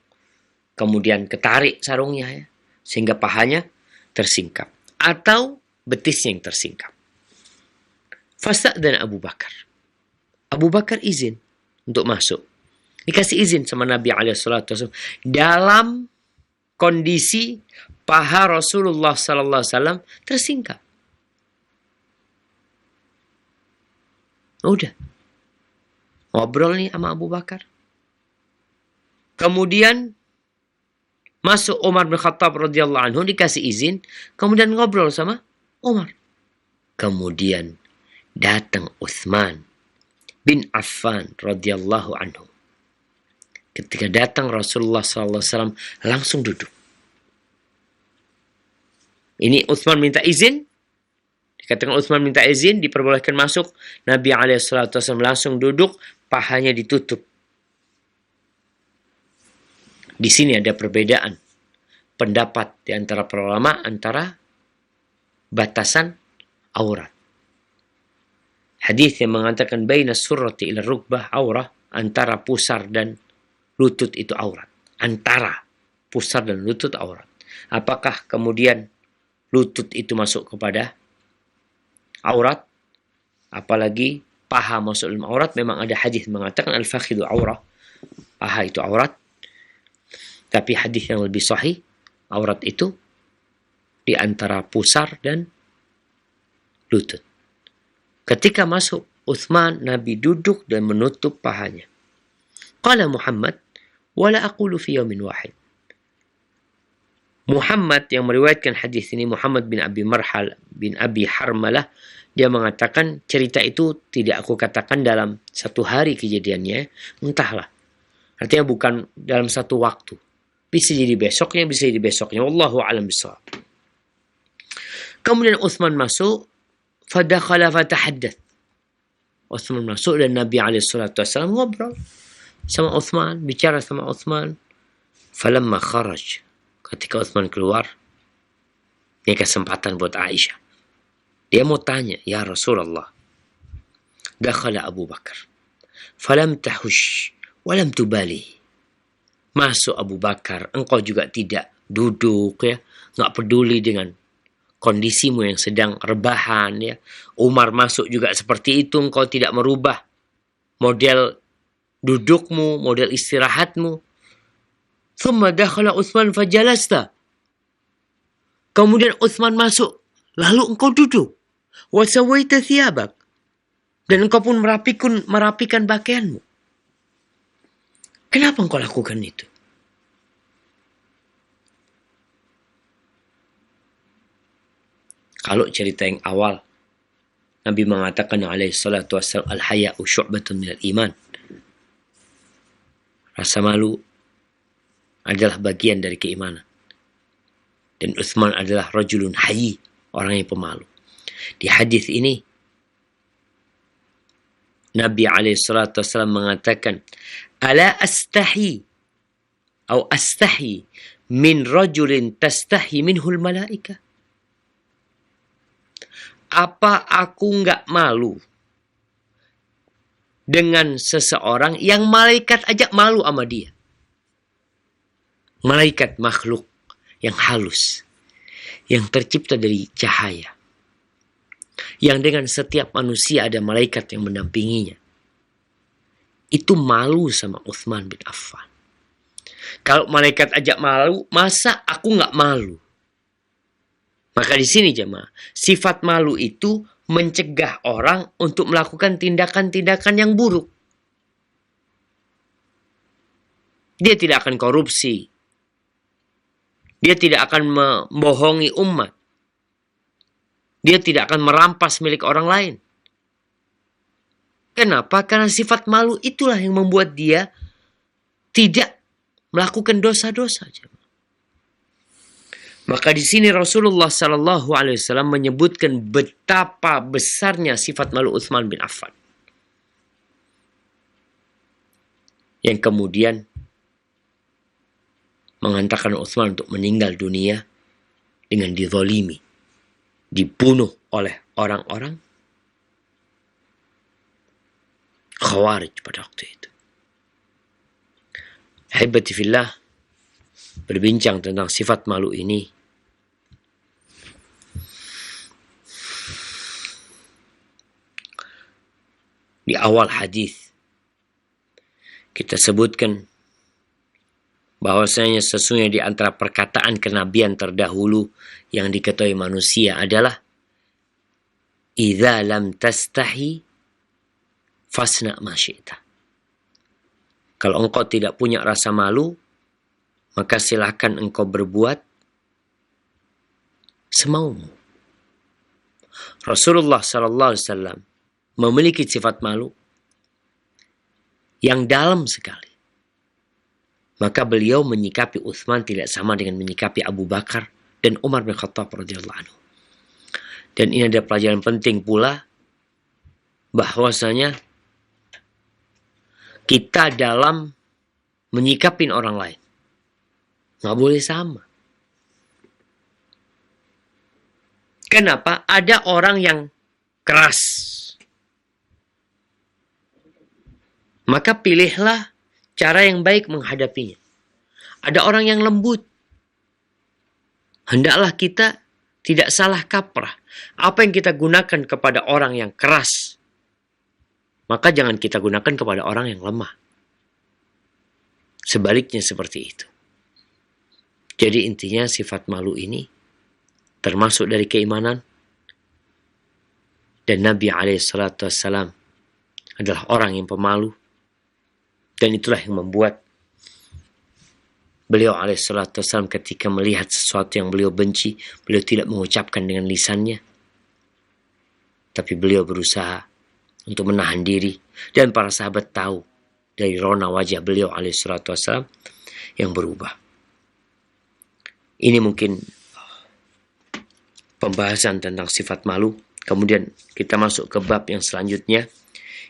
A: kemudian ketarik sarungnya ya, sehingga pahanya tersingkap. Atau betisnya yang tersingkap. Fasta'dzana Abu Bakar. Abu Bakar izin untuk masuk. Dikasih izin sama Nabi SAW dalam kondisi paha Rasulullah SAW tersingkap. Udah. Ngobrol nih sama Abu Bakar. Kemudian masuk Umar bin Khattab radhiyallahu anhu, dikasih izin. Kemudian ngobrol sama Umar. Kemudian datang Utsman bin Affan radhiyallahu anhu. Ketika datang Rasulullah SAW langsung duduk. Ini Utsman minta izin. Dikatakan Utsman minta izin, diperbolehkan masuk. Nabi SAW langsung duduk, pahanya ditutup. Di sini ada perbedaan pendapat di antara para ulama antara batasan aurat. Hadis yang mengatakan baina surrati ila rukbah aurah, antara pusar dan lutut itu aurat. Antara pusar dan lutut aurat. Apakah kemudian lutut itu masuk kepada aurat? Apalagi paha masuk dalam aurat? Memang ada hadis mengatakan al-fakhidu aurah. Paha itu aurat. Tapi hadis yang lebih sahih, aurat itu di antara pusar dan lutut. Ketika masuk Utsman, Nabi duduk dan menutup pahanya. Qala Muhammad, wala aqulu fi yawmin wahid. Muhammad yang meriwayatkan hadis ini, Muhammad bin Abi Harmalah, dia mengatakan cerita itu tidak aku katakan dalam satu hari kejadiannya, entahlah. Artinya bukan dalam satu waktu. Bisa jadi besoknya, bisa jadi besoknya. Wallahu a'lam bishawab. Kemudian Utsman masuk, fadakhala fatahaddath. Utsman masuk dan Nabi SAW ngobrol sama Utsman, bicara sama Utsman. Falamma kharaj, ketika Utsman keluar, ini kesempatan buat Aisyah. Dia mau tanya, ya Rasulullah, dakhala Abu Bakar, falam tahush, walam tubali. Masuk Abu Bakar, engkau juga tidak duduk ya, nggak peduli dengan kondisimu yang sedang rebahan ya. Umar masuk juga seperti itu, engkau tidak merubah model dudukmu, model istirahatmu. Thumma dakhala Utsman fajalasta. Kemudian Utsman masuk, lalu engkau duduk. Wa sawaita thiyabak. Dan engkau pun merapikan pakaianmu. Kenapa engkau lakukan itu? Kalau cerita yang awal, Nabi mengatakan alaihi salatu wassalam, al-haya'u syu'batun minal iman. Rasa malu adalah bagian dari keimanan. Dan Utsman adalah rajulun hayy, orang yang pemalu. Di hadis ini, Nabi alaihi salatu wassalam mengatakan, ala astahi atau astahi min rajulin tastahi minhul malaika. Apa aku nggak malu dengan seseorang yang malaikat aja malu sama dia? Malaikat makhluk yang halus, yang tercipta dari cahaya, yang dengan setiap manusia ada malaikat yang mendampinginya. Itu malu sama Utsman bin Affan. Kalau malaikat ajak malu, masa aku nggak malu? Maka di sini jemaah, sifat malu itu mencegah orang untuk melakukan tindakan-tindakan yang buruk. Dia tidak akan korupsi. Dia tidak akan membohongi umat. Dia tidak akan merampas milik orang lain. Kenapa? Karena sifat malu itulah yang membuat dia tidak melakukan dosa-dosa. Maka di sini Rasulullah Sallallahu Alaihi Wasallam menyebutkan betapa besarnya sifat malu Utsman bin Affan, yang kemudian mengantarkan Utsman untuk meninggal dunia dengan dizalimi, dibunuh oleh orang-orang Khawarij pada waktu itu. Haibati fillah, berbincang tentang sifat malu ini di awal hadis kita sebutkan bahwasanya sesungguhnya di antara perkataan kenabian terdahulu yang diketahui manusia adalah idza lam tastahi fasna ma syi'ta. Kalau engkau tidak punya rasa malu, maka silakan engkau berbuat semaumu. Rasulullah sallallahu alaihi wasallam memiliki sifat malu yang dalam sekali. Maka beliau menyikapi Utsman tidak sama dengan menyikapi Abu Bakar dan Umar bin Khattab radhiyallahu anhu. Dan ini ada pelajaran penting pula, bahwasanya kita dalam menyikapi orang lain nggak boleh sama. Kenapa? Ada orang yang keras. Maka pilihlah cara yang baik menghadapinya. Ada orang yang lembut. Hendaklah kita tidak salah kaprah. Apa yang kita gunakan kepada orang yang keras, maka jangan kita gunakan kepada orang yang lemah. Sebaliknya seperti itu. Jadi intinya sifat malu ini termasuk dari keimanan. Dan Nabi SAW adalah orang yang pemalu. Dan itulah yang membuat beliau SAW ketika melihat sesuatu yang beliau benci, beliau tidak mengucapkan dengan lisannya. Tapi beliau berusaha untuk menahan diri. Dan para sahabat tahu dari rona wajah beliau SAW yang berubah. Ini mungkin pembahasan tentang sifat malu. Kemudian kita masuk ke bab yang selanjutnya,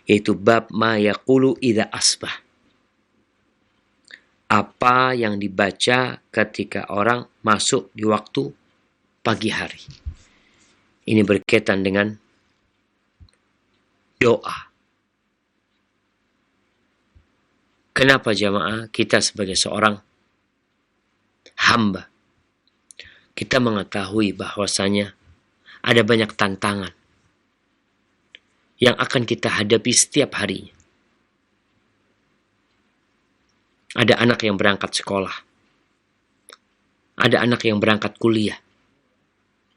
A: yaitu bab ma yaqulu idza asbah. Apa yang dibaca ketika orang masuk di waktu pagi hari. Ini berkaitan dengan doa. Kenapa jamaah kita sebagai seorang hamba, kita mengetahui bahwasanya ada banyak tantangan yang akan kita hadapi setiap harinya. Ada anak yang berangkat sekolah. Ada anak yang berangkat kuliah.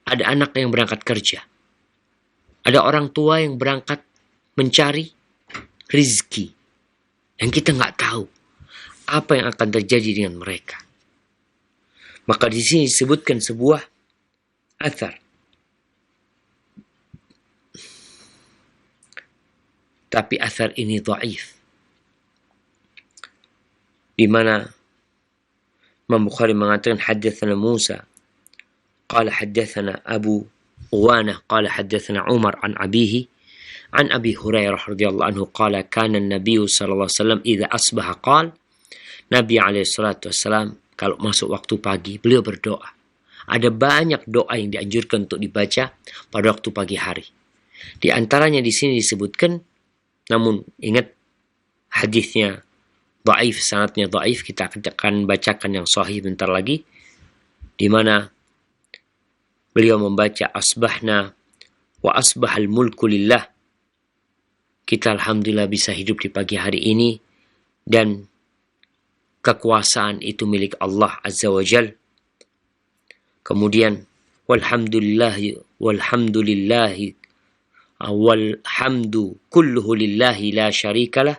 A: Ada anak yang berangkat kerja. Ada orang tua yang berangkat mencari rizki. Dan kita nggak tahu apa yang akan terjadi dengan mereka. Maka di sini disebutkan sebuah athar. Tapi athar ini dhaif. Di mana Imam Bukhari mengatakan haddatsana Musa qala haddatsana Abu Uwanah qala haddatsana Umar an abihi an Abi Hurairah radhiyallahu anhu qala kana an-nabiy sallallahu alaihi wasallam idza asbaha qala, Nabi alaihi salatu wasallam kalau masuk waktu pagi beliau berdoa. Ada banyak doa yang dianjurkan untuk dibaca pada waktu pagi hari. Di antaranya di sini disebutkan, namun ingat hadisnya dhaif, sanadnya dhaif, kita akan bacakan yang sahih bentar lagi, di mana beliau membaca asbahna wa asbahal mulku lillah. Kita alhamdulillah bisa hidup di pagi hari ini dan kekuasaan itu milik Allah Azza wa Jal. Kemudian walhamdulillahi walhamdu kulluhu lillahi la syarikalah,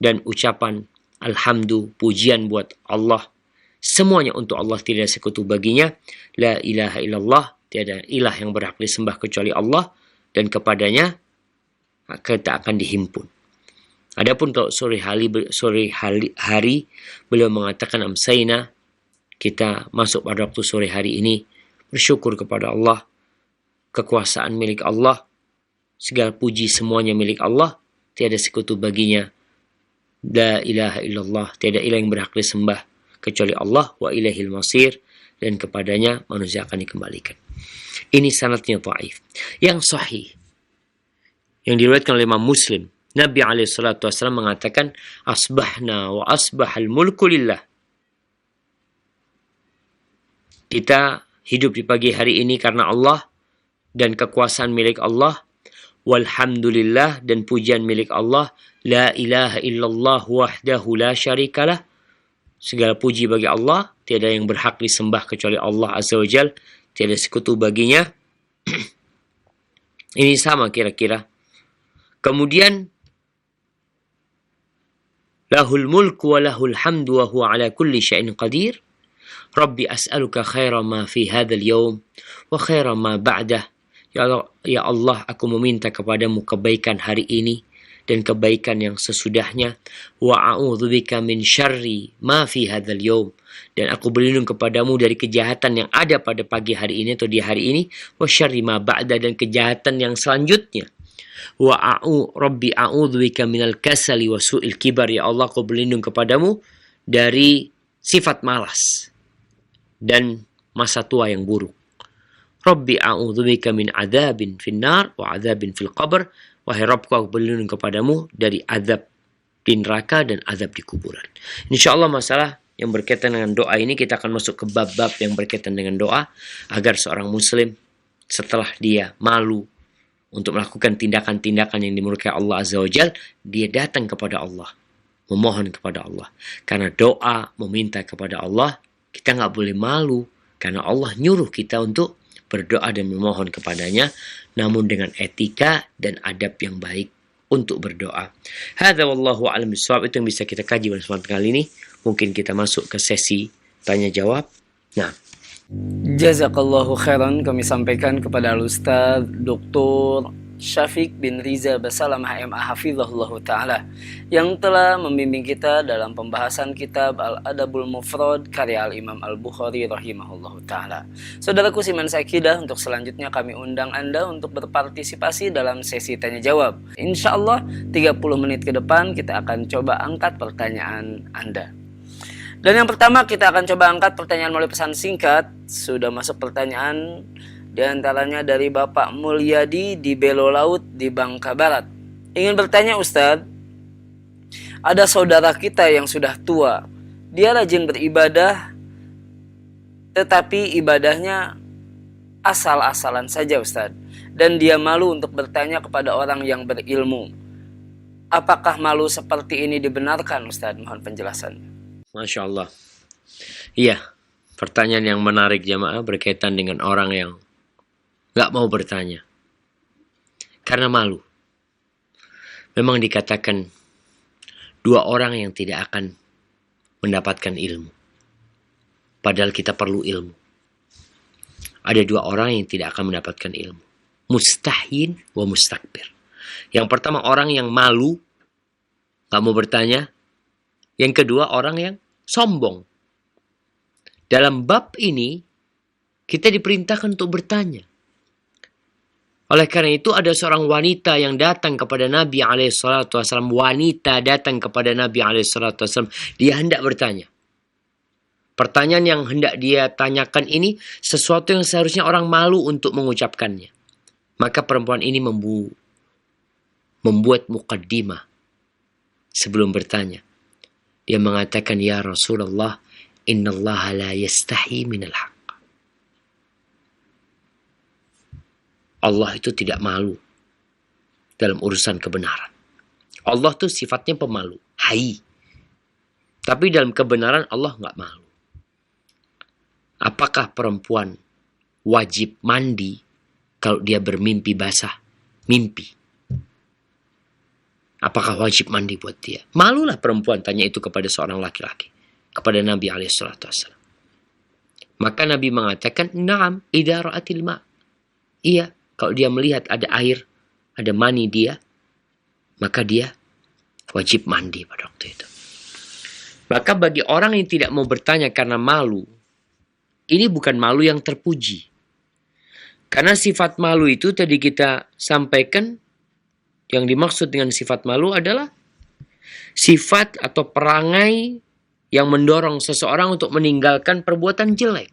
A: dan ucapan alhamdu, pujian buat Allah, semuanya untuk Allah, tidak ada sekutu baginya. La ilaha illallah, tiada ilah yang berhak disembah kecuali Allah, dan kepadanya kita akan dihimpun. Adapun kalau sore hari beliau mengatakan amsayna, kita masuk pada waktu sore hari ini, bersyukur kepada Allah, kekuasaan milik Allah, segala puji semuanya milik Allah, tiada sekutu baginya. La ilaha illallah, tiada ilah yang berhak disembah kecuali Allah, wa ilaihil masir, dan kepadanya manusia akan dikembalikan. Ini sanadnya dhaif. Yang sahih, yang diriwayatkan oleh Imam Muslim, Nabi SAW mengatakan, asbahna wa asbahal mulku lillah. Kita hidup di pagi hari ini karena Allah, dan kekuasaan milik Allah. Walhamdulillah, dan pujian milik Allah. La ilaha illallah wahdahu la syarikalah. Segala puji bagi Allah, tiada yang berhak disembah kecuali Allah Azza wa Jal, tiada sekutu baginya. Ini sama kira-kira. Kemudian lahul mulku wa lahul hamdu wa huwa ala kulli syai'in qadir. Rabbi as'aluka khaira ma fi hadzal yawm wa khaira ma ba'dah. Ya Allah, aku meminta kepadamu kebaikan hari ini dan kebaikan yang sesudahnya. Wa a'udzubika min syarri ma fi hadzal yawm, dan aku berlindung kepadamu dari kejahatan yang ada pada pagi hari ini atau di hari ini. Wa syarri ma ba'da, dan kejahatan yang selanjutnya. Rabbi a'udzubika minal kasali wa su'il kibar. Ya Allah, aku berlindung kepadamu dari sifat malas dan masa tua yang buruk. Rabbi a'udzubika min adzabin finnar wa adzabin fil qabr. Wahai Rabbku, aku berlindung kepadamu dari azab di neraka dan azab di kuburan. Insyaallah masalah yang berkaitan dengan doa ini kita akan masuk ke bab-bab yang berkaitan dengan doa, agar seorang muslim setelah dia malu untuk melakukan tindakan-tindakan yang dimurkai Allah Azza wa Jal, dia datang kepada Allah, memohon kepada Allah. Karena doa meminta kepada Allah, kita nggak boleh malu, karena Allah nyuruh kita untuk berdoa dan memohon kepadanya, namun dengan etika dan adab yang baik untuk berdoa. Hadza wallahu a'lam bishawab. Itu yang bisa kita kaji pada kesempatan kali ini. Mungkin kita masuk ke sesi tanya jawab. Nah,
B: Jazakallahu khairan, kami sampaikan kepada Al-Ustaz Dr. Syafiq bin Riza Basalamah MA Hafizahullah Ta'ala yang telah membimbing kita dalam pembahasan kitab Al-Adabul Mufrad karya Al-Imam Al-Bukhari rahimahullah Ta'ala. Saudaraku Siman Sakidah, untuk selanjutnya kami undang Anda untuk berpartisipasi dalam sesi tanya jawab. Insya Allah 30 menit ke depan kita akan coba angkat pertanyaan Anda. Dan yang pertama kita akan coba angkat pertanyaan melalui pesan singkat. Sudah masuk pertanyaan di antaranya dari Bapak Mulyadi di Belo Laut di Bangka Barat. Ingin bertanya, Ustadz, ada saudara kita yang sudah tua. Dia rajin beribadah, tetapi ibadahnya asal-asalan saja, Ustadz. Dan dia malu untuk bertanya kepada orang yang berilmu. Apakah malu seperti ini dibenarkan, Ustadz? Mohon penjelasannya.
A: Masya Allah. Iya, pertanyaan yang menarik jamaah berkaitan dengan orang yang nggak mau bertanya karena malu. Memang dikatakan dua orang yang tidak akan mendapatkan ilmu, padahal kita perlu ilmu. Ada dua orang yang tidak akan mendapatkan ilmu, mustahyin wa mustakbir. Yang pertama orang yang malu, nggak mau bertanya. Yang kedua orang yang sombong. Dalam bab ini kita diperintahkan untuk bertanya. Oleh karena itu ada seorang wanita yang datang kepada Nabi SAW. Wanita datang kepada Nabi SAW. Dia hendak bertanya. Pertanyaan yang hendak dia tanyakan ini sesuatu yang seharusnya orang malu untuk mengucapkannya. Maka perempuan ini membuat muqaddimah sebelum bertanya. Dia mengatakan, ya Rasulullah, innallaha la yastahi minal haq. Allah itu tidak malu dalam urusan kebenaran. Allah itu sifatnya pemalu, hai. Tapi dalam kebenaran Allah nggak malu. Apakah perempuan wajib mandi kalau dia bermimpi basah? Mimpi. Apakah wajib mandi buat dia? Malulah perempuan tanya itu kepada seorang laki-laki. Kepada Nabi SAW. Maka Nabi mengatakan, Naam, idza ra'atil ma'. Iya, kalau dia melihat ada air, ada mani dia, maka dia wajib mandi pada waktu itu. Maka bagi orang yang tidak mau bertanya karena malu, ini bukan malu yang terpuji. Karena sifat malu itu tadi kita sampaikan, yang dimaksud dengan sifat malu adalah sifat atau perangai yang mendorong seseorang untuk meninggalkan perbuatan jelek.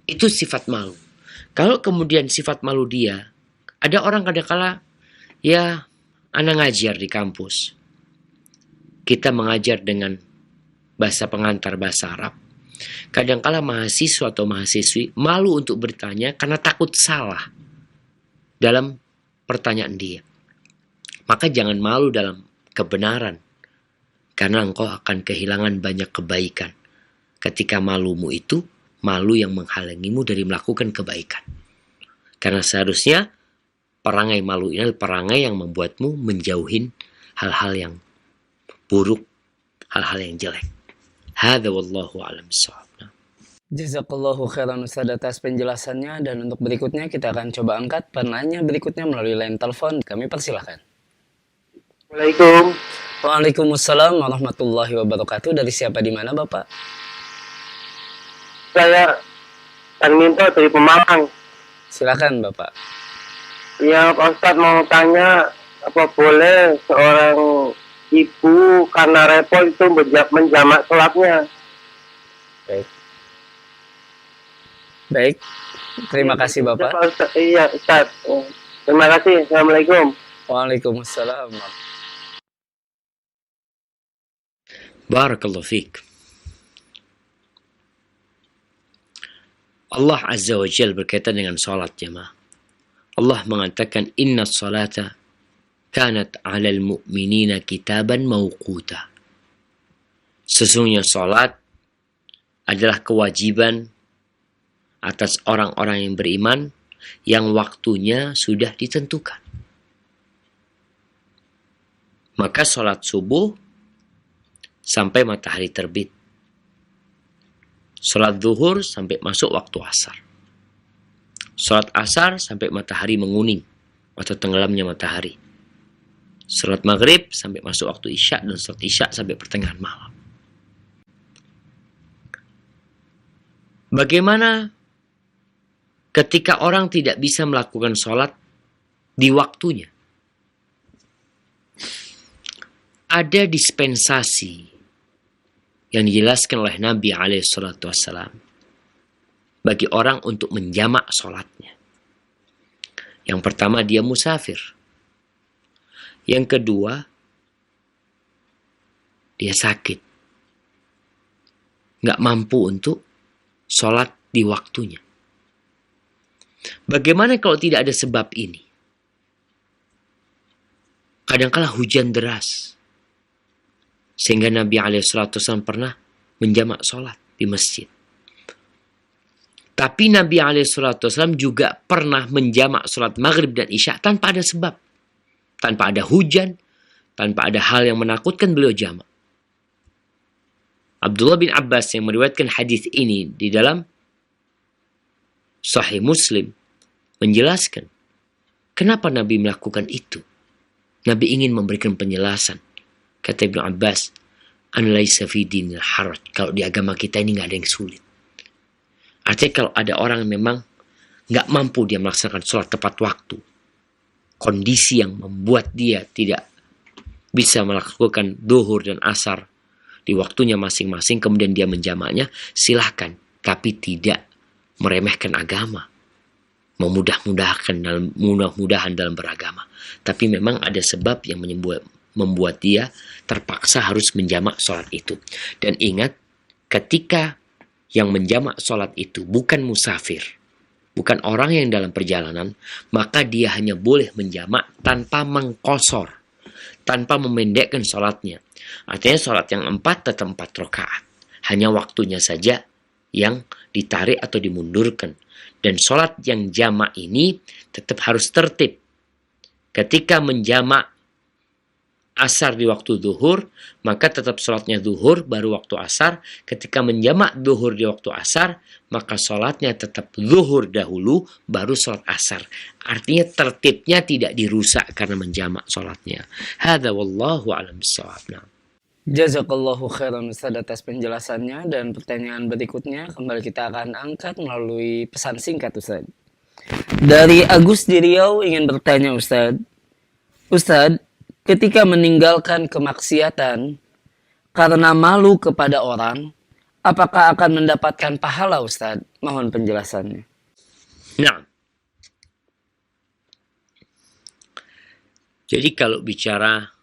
A: Itu sifat malu. Kalau kemudian sifat malu dia, ada orang kadang-kala, ya, anak ngajar di kampus. Kita mengajar dengan bahasa pengantar bahasa Arab. Kadang-kala mahasiswa atau mahasiswi malu untuk bertanya karena takut salah dalam pertanyaan dia. Maka jangan malu dalam kebenaran. Karena engkau akan kehilangan banyak kebaikan. Ketika malumu itu, malu yang menghalangimu dari melakukan kebaikan. Karena seharusnya perangai malu ini adalah perangai yang membuatmu menjauhin hal-hal yang buruk, hal-hal yang jelek. Hadza wallahu a'lam bissawab.
B: Jazakallahu khairan Ustaz atas penjelasannya, dan untuk berikutnya kita akan coba angkat penanya berikutnya melalui line telepon. Kami persilahkan.
C: Assalamualaikum.
B: Waalaikumsalam warahmatullahi wabarakatuh. Dari siapa di mana Bapak?
C: Saya Kang Minto dari Pemalang.
B: Silakan Bapak.
C: Ya, Pak Ustadz mau tanya, apa boleh seorang ibu karena repot itu menjamak sholatnya?
B: Baik. Terima kasih Bapak.
C: Iya Ustadz. Terima kasih. Assalamualaikum.
B: Waalaikumsalam.
A: Barakallahu fiik. Allah Azza wa Jalla berkaitan dengan salat jemaah. Allah mengatakan inna salata kanat 'alal mu'minina kitaban mawquta. Sesungguhnya salat adalah kewajiban atas orang-orang yang beriman yang waktunya sudah ditentukan. Maka salat subuh sampai matahari terbit. Salat zuhur sampai masuk waktu asar. Salat asar sampai matahari menguning atau tenggelamnya matahari. Salat maghrib sampai masuk waktu isya, dan salat isya sampai pertengahan malam. Bagaimana ketika orang tidak bisa melakukan salat di waktunya? Ada dispensasi yang dijelaskan oleh Nabi SAW bagi orang untuk menjamak sholatnya. Yang pertama, dia musafir. Yang kedua, dia sakit. Nggak mampu untuk sholat di waktunya. Bagaimana kalau tidak ada sebab ini? Kadangkala hujan deras, sehingga Nabi SAW pernah menjamak sholat di masjid. Tapi Nabi SAW juga pernah menjamak sholat maghrib dan isya tanpa ada sebab. Tanpa ada hujan, tanpa ada hal yang menakutkan, beliau jamak. Abdullah bin Abbas yang meriwayatkan hadis ini di dalam Sahih Muslim menjelaskan kenapa Nabi melakukan itu. Nabi ingin memberikan penjelasan. Kata Ibnu Abbas, an laisa fi dinil haraj. Kalau di agama kita ini nggak ada yang sulit. Artinya kalau ada orang yang memang nggak mampu dia melaksanakan sholat tepat waktu, kondisi yang membuat dia tidak bisa melakukan duhur dan asar di waktunya masing-masing, kemudian dia menjamaknya, silahkan. Tapi tidak meremehkan agama, mudah-mudahan dalam beragama. Tapi memang ada sebab yang membuat dia terpaksa harus menjamak sholat itu. Dan ingat, ketika yang menjamak sholat itu bukan musafir, bukan orang yang dalam perjalanan, maka dia hanya boleh menjamak tanpa mengqosor, tanpa memendekkan sholatnya. Artinya sholat yang 4 tetap 4 rakaat. Hanya waktunya saja yang ditarik atau dimundurkan. Dan sholat yang jamak ini tetap harus tertib. Ketika menjamak asar di waktu zuhur, maka tetap sholatnya zuhur baru waktu asar. Ketika menjamak zuhur di waktu asar, maka sholatnya tetap zuhur dahulu baru sholat asar. Artinya tertibnya tidak dirusak karena menjamak sholatnya. Hadza wallahu a'lam bissawab. Nah.
B: Jazakallahu khairan Ustaz atas penjelasannya, dan pertanyaan berikutnya kembali kita akan angkat melalui pesan singkat Ustaz. Dari Agus di Riau ingin bertanya Ustaz. Ustaz, ketika meninggalkan kemaksiatan karena malu kepada orang, apakah akan mendapatkan pahala Ustaz? Mohon penjelasannya.
A: Nah. Jadi kalau bicara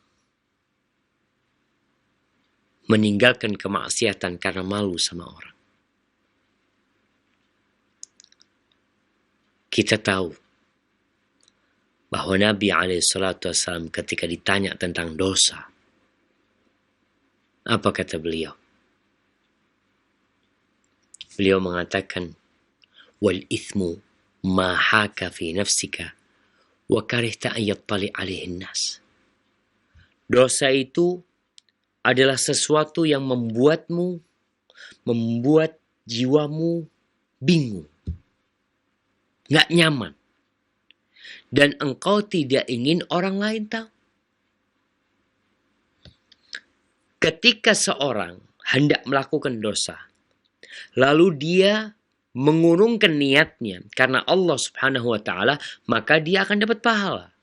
A: meninggalkan kemaksiatan karena malu sama orang, kita tahu bahwa Nabi SAW ketika ditanya tentang dosa, apa kata beliau? Beliau mengatakan, wal ithmu ma haka fi nafsika wa karihta an yattali alaihin nas. Dosa itu adalah sesuatu yang membuat jiwamu bingung, nggak nyaman, dan engkau tidak ingin orang lain tahu. Ketika seorang hendak melakukan dosa, lalu dia mengurungkan niatnya karena Allah Subhanahu wa Ta'ala, maka dia akan dapat pahala.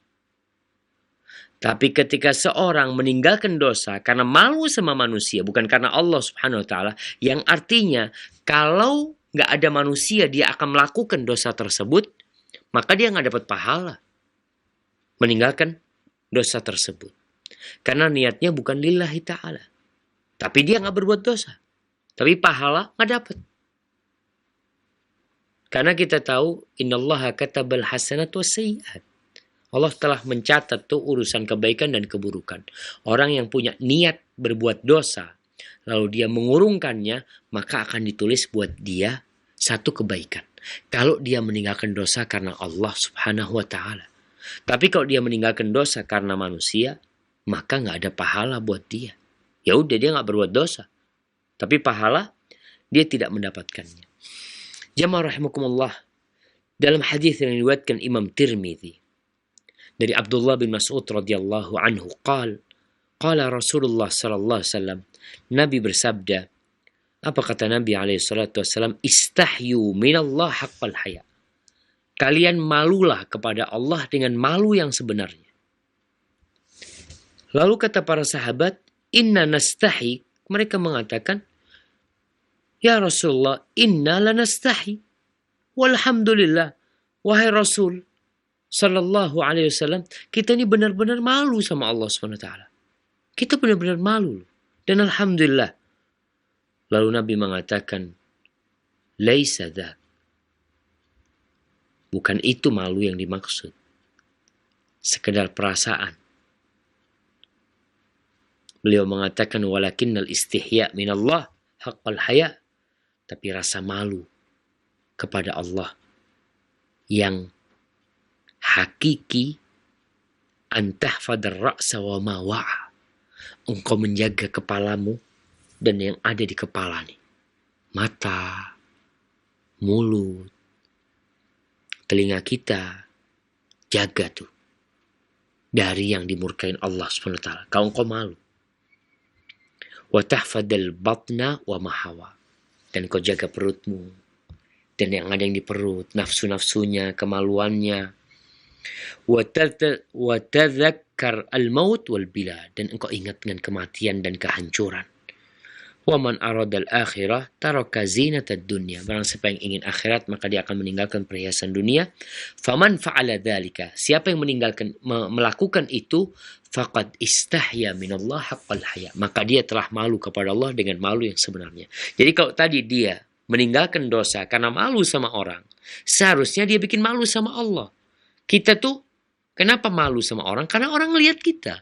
A: Tapi ketika seorang meninggalkan dosa karena malu sama manusia, bukan karena Allah Subhanahu wa Ta'ala, yang artinya kalau nggak ada manusia dia akan melakukan dosa tersebut, maka dia nggak dapat pahala meninggalkan dosa tersebut. Karena niatnya bukan lillahi ta'ala. Tapi dia nggak berbuat dosa. Tapi pahala nggak dapat. Karena kita tahu, innallaha katabal hasanat was sayyi'at. Allah telah mencatat tuh urusan kebaikan dan keburukan. Orang yang punya niat berbuat dosa, lalu dia mengurungkannya, maka akan ditulis buat dia satu kebaikan. Kalau dia meninggalkan dosa karena Allah Subhanahu wa Ta'ala. Tapi kalau dia meninggalkan dosa karena manusia, maka nggak ada pahala buat dia. Ya udah, dia nggak berbuat dosa. Tapi pahala dia tidak mendapatkannya. Jamaah rahimakumullah, dalam hadis yang diriwayatkan Imam Tirmidzi dari Abdullah bin Mas'ud radhiyallahu anhu, qala Rasulullah sallallahu alaihi wasallam, Nabi bersabda, apa kata Nabi alaihi salatu wasallam? Istahyu minallah haqqal haya. Kalian malulah kepada Allah dengan malu yang sebenarnya. Lalu kata para sahabat, inna nastahi, mereka mengatakan, ya Rasulullah, inna lanastahi. Walhamdulillah, wahai Rasul sallallahu alaihi wasallam, kita ini benar-benar malu sama Allah Subhanahu wa Ta'ala. Kita benar-benar malu. Dan alhamdulillah. Lalu Nabi mengatakan, laisa dzak. Bukan itu malu yang dimaksud. Sekedar perasaan. Beliau mengatakan, walakinnal istihya minallah haqqal haya. Tapi rasa malu kepada Allah yang hakiki, antahfadar ra'sa wa ma wa'a. Engkau menjaga kepalamu dan yang ada di kepala nih. Mata, mulut, telinga kita, jaga tuh dari yang dimurkain Allah SWT. Kalau engkau malu. Wa tahfadal batna wa mahawa. Dan kau jaga perutmu. Dan yang ada yang di perut, nafsu-nafsunya, kemaluannya. Wa tadzakkar al-maut wal bila. Dan engkau ingat dengan kematian dan kehancuran. Wa man aradal akhirah taraka zinatad dunya. Barang siapa yang ingin akhirat, maka dia akan meninggalkan perhiasan dunia. Faman fa'ala dzalika. Siapa yang melakukan itu, faqad istahya minallah haqqal haya. Maka dia telah malu kepada Allah dengan malu yang sebenarnya. Jadi kalau tadi dia meninggalkan dosa karena malu sama orang, seharusnya dia bikin malu sama Allah. Kita tuh kenapa malu sama orang? Karena orang ngelihat kita.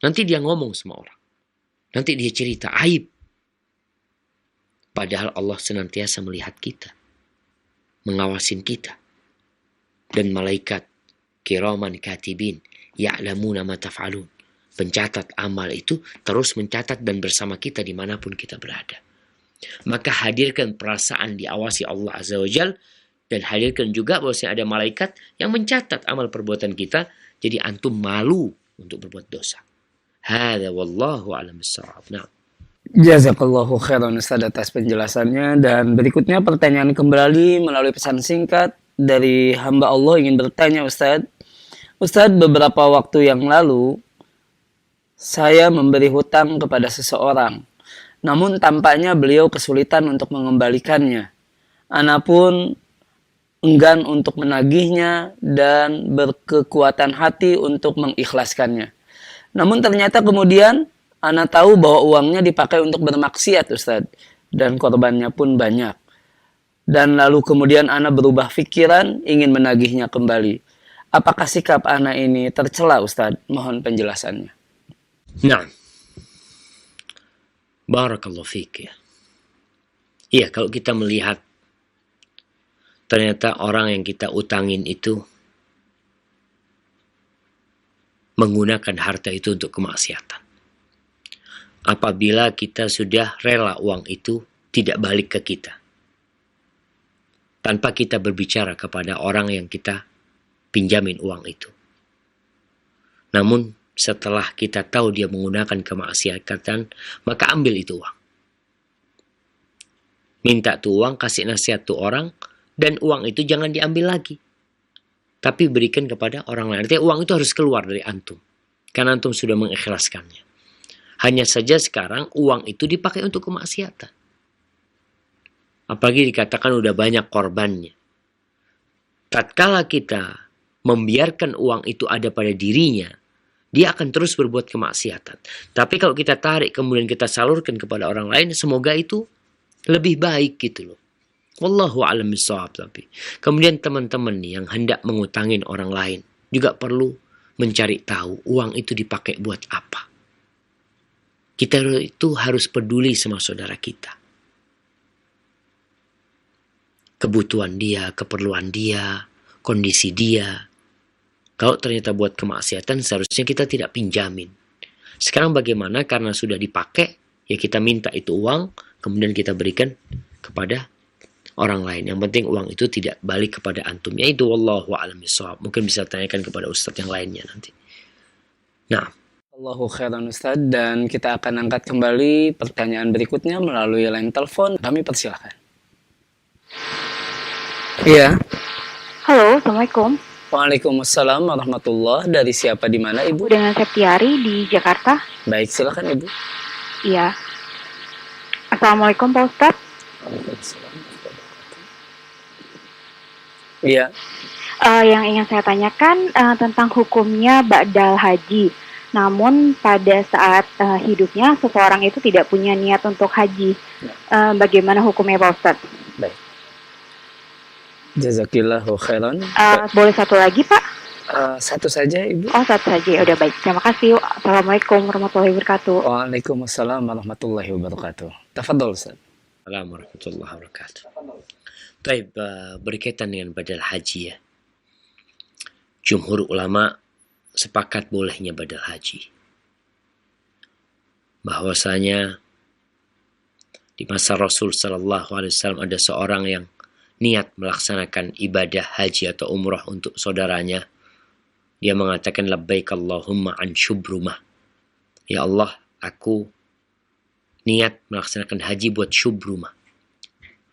A: Nanti dia ngomong sama orang. Nanti dia cerita aib. Padahal Allah senantiasa melihat kita, mengawasin kita. Dan malaikat kiraman katibin ya'lamuna ma taf'alun. Pencatat amal itu terus mencatat dan bersama kita dimanapun kita berada. Maka hadirkan perasaan diawasi Allah Azza wa Jal, dan hadirkan juga bahwasanya ada malaikat yang mencatat amal perbuatan kita. Jadi antum malu untuk berbuat dosa. Hadza wallahu a'lam bissawab. Nah.
B: Jazakallahu khairan Ustaz atas penjelasannya. Dan berikutnya pertanyaan kembali melalui pesan singkat dari hamba Allah ingin bertanya Ustaz. Ustaz, beberapa waktu yang lalu saya memberi hutang kepada seseorang. Namun tampaknya beliau kesulitan untuk mengembalikannya. Ana pun enggan untuk menagihnya dan berkekuatan hati untuk mengikhlaskannya. Namun ternyata kemudian ana tahu bahwa uangnya dipakai untuk bermaksiat Ustaz. Dan korbannya pun banyak. Dan lalu kemudian ana berubah pikiran ingin menagihnya kembali. Apakah sikap ana ini tercela Ustaz? Mohon penjelasannya.
A: Nah, barakallahu fiik ya. Iya, kalau kita melihat ternyata orang yang kita utangin itu menggunakan harta itu untuk kemaksiatan. Apabila kita sudah rela uang itu tidak balik ke kita, tanpa kita berbicara kepada orang yang kita pinjamin uang itu. Namun setelah kita tahu dia menggunakan kemaksiatan, maka ambil itu uang. Minta tuh uang, kasih nasihat tuh orang, dan uang itu jangan diambil lagi. Tapi berikan kepada orang lain. Artinya uang itu harus keluar dari antum. Karena antum sudah mengikhlaskannya. Hanya saja sekarang uang itu dipakai untuk kemaksiatan. Apalagi dikatakan udah banyak korbannya. Tatkala kita membiarkan uang itu ada pada dirinya, dia akan terus berbuat kemaksiatan. Tapi kalau kita tarik kemudian kita salurkan kepada orang lain, semoga itu lebih baik gitu loh. Wallahu a'lam bishawab. Tapi kemudian teman-teman nih yang hendak mengutangin orang lain juga perlu mencari tahu uang itu dipakai buat apa. Kita itu harus peduli sama saudara kita. Kebutuhan dia, keperluan dia, kondisi dia. Kalau ternyata buat kemaksiatan, seharusnya kita tidak pinjamin. Sekarang bagaimana? Karena sudah dipakai, ya kita minta itu uang, kemudian kita berikan kepada orang lain. Yang penting uang itu tidak balik kepada antum. Yaitu wallahu a'lam bishawab. Mungkin bisa tanyakan kepada ustadz yang lainnya nanti. Nah.
B: Allahu khairan Ustaz. Dan kita akan angkat kembali pertanyaan berikutnya melalui line telepon. Kami persilahkan. Iya.
D: Halo, Assalamualaikum.
B: Waalaikumsalam warahmatullah. Dari siapa di mana Ibu?
D: Dengan Septiari di Jakarta.
B: Baik, silakan Ibu.
D: Iya. Assalamualaikum Pak Ustadz.
B: Waalaikumsalam. Iya.
D: Yang ingin saya tanyakan tentang hukumnya ba'dal haji. Namun pada saat hidupnya seseorang itu tidak punya niat untuk haji. Bagaimana hukumnya Pak Ustadz?
B: Baik. Jazakillahu khairan.
D: Boleh satu lagi Pak?
B: Satu saja Ibu.
D: Oh, satu saja. Ya udah baik. Terima kasih. Assalamualaikum warahmatullahi wabarakatuh.
B: Waalaikumsalam warahmatullahi wabarakatuh. Tafadhol Ustaz.
A: Assalamualaikum warahmatullahi wabarakatuh. Baik, berkaitan dengan badal haji ya. Jumhur ulama sepakat bolehnya badal haji. Bahwasanya di masa Rasul sallallahu alaihi wasallam ada seorang yang niat melaksanakan ibadah haji atau umrah untuk saudaranya. Dia mengatakan labbaik Allahumma an syubrumah. Ya Allah, aku niat melaksanakan haji buat syubrumah.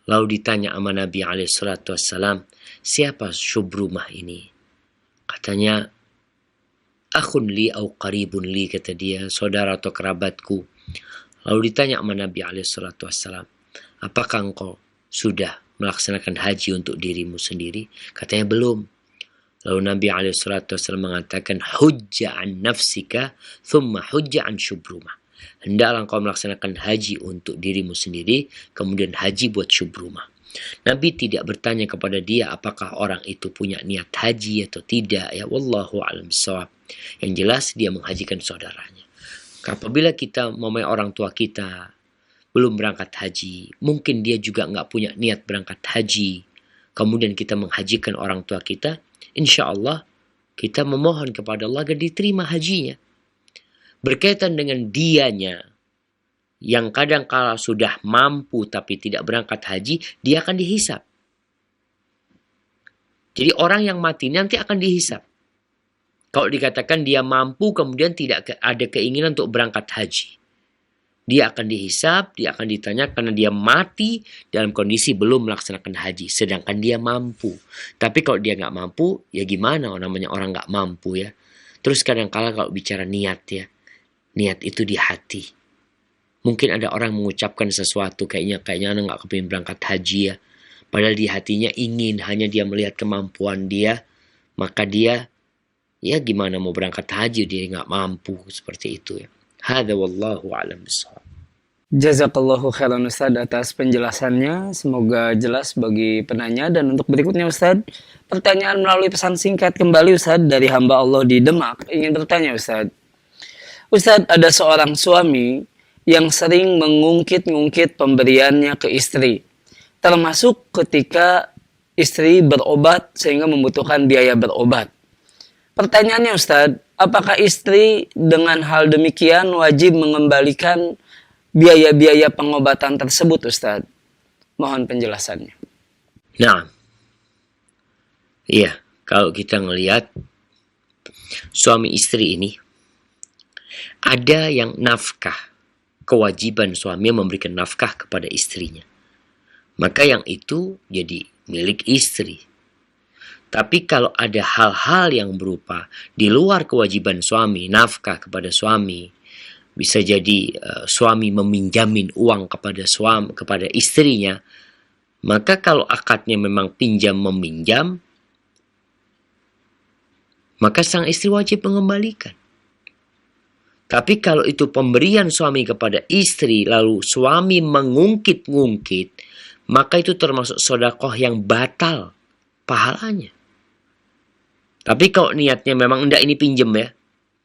A: Lalu ditanya sama Nabi SAW, siapa syubrumah ini? Katanya, akhun li au qaribun li, kata dia, saudara atau kerabatku. Lalu ditanya sama Nabi SAW, apakah engkau sudah melaksanakan haji untuk dirimu sendiri? Katanya belum. Lalu Nabi SAW mengatakan, hujja an nafsika, thumma hujja an syubrumah. Hendaklah engkau melaksanakan haji untuk dirimu sendiri, kemudian haji buat syubrumah. Nabi tidak bertanya kepada dia apakah orang itu punya niat haji atau tidak. Ya wallahu a'lam bishawab. Yang jelas dia menghajikan saudaranya. Apabila kita memang orang tua kita belum berangkat haji, mungkin dia juga nggak punya niat berangkat haji, kemudian kita menghajikan orang tua kita, insya Allah kita memohon kepada Allah agar diterima hajinya. Berkaitan dengan dianya, yang kadang kala sudah mampu tapi tidak berangkat haji, dia akan dihisap. Jadi orang yang mati nanti akan dihisap. Kalau dikatakan dia mampu kemudian tidak ada keinginan untuk berangkat haji, dia akan dihisap, dia akan ditanya karena dia mati dalam kondisi belum melaksanakan haji, sedangkan dia mampu. Tapi kalau dia nggak mampu, ya gimana namanya orang nggak mampu ya. Terus kadang-kala kalau bicara niat ya, niat itu di hati. Mungkin ada orang mengucapkan sesuatu kayaknya anak nggak kepingin berangkat haji ya. Padahal di hatinya ingin, hanya dia melihat kemampuan dia, maka dia ya gimana mau berangkat haji, dia nggak mampu, seperti itu ya. Hadza wallahu a'lam bishawab.
B: Jazakallahu khairan Ustaz atas penjelasannya. Semoga jelas bagi penanya. Dan untuk berikutnya Ustaz, pertanyaan melalui pesan singkat kembali Ustaz dari hamba Allah di Demak. Ingin bertanya Ustaz. Ustaz, ada seorang suami yang sering mengungkit-ungkit pemberiannya ke istri, termasuk ketika istri berobat sehingga membutuhkan biaya berobat. Pertanyaannya Ustaz, apakah istri dengan hal demikian wajib mengembalikan biaya-biaya pengobatan tersebut Ustaz? Mohon penjelasannya.
A: Nah, iya, kalau kita ngelihat suami istri ini, ada yang nafkah, kewajiban suami memberikan nafkah kepada istrinya. Maka yang itu jadi milik istri. Tapi kalau ada hal-hal yang berupa di luar kewajiban suami, nafkah kepada suami, bisa jadi suami meminjamin uang kepada istrinya, maka kalau akadnya memang pinjam meminjam, maka sang istri wajib mengembalikan. Tapi kalau itu pemberian suami kepada istri, lalu suami mengungkit-ungkit, maka itu termasuk sedekah yang batal pahalanya. Tapi kalau niatnya memang enggak ini pinjem ya.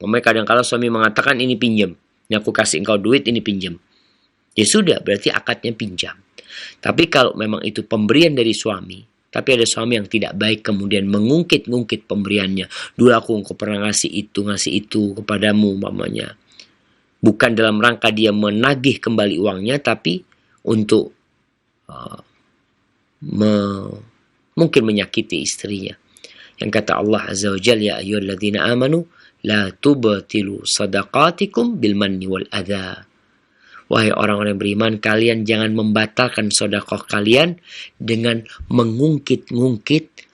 A: Memang kadang-kadang suami mengatakan ini pinjem. Ini aku kasih engkau duit, ini pinjem. Ya sudah, berarti akadnya pinjam. Tapi kalau memang itu pemberian dari suami, tapi ada suami yang tidak baik kemudian mengungkit-ungkit pemberiannya. Dulu aku pernah ngasih itu kepadamu umpamanya. Bukan dalam rangka dia menagih kembali uangnya, tapi untuk mungkin menyakiti istrinya. Yang kata Allah Azza wa Jalla, ya ayyuhalladzina amanu la tubtilu sadaqatikum bil manni wal adha. Wahai orang-orang yang beriman, kalian jangan membatalkan sedekah kalian dengan mengungkit-ungkit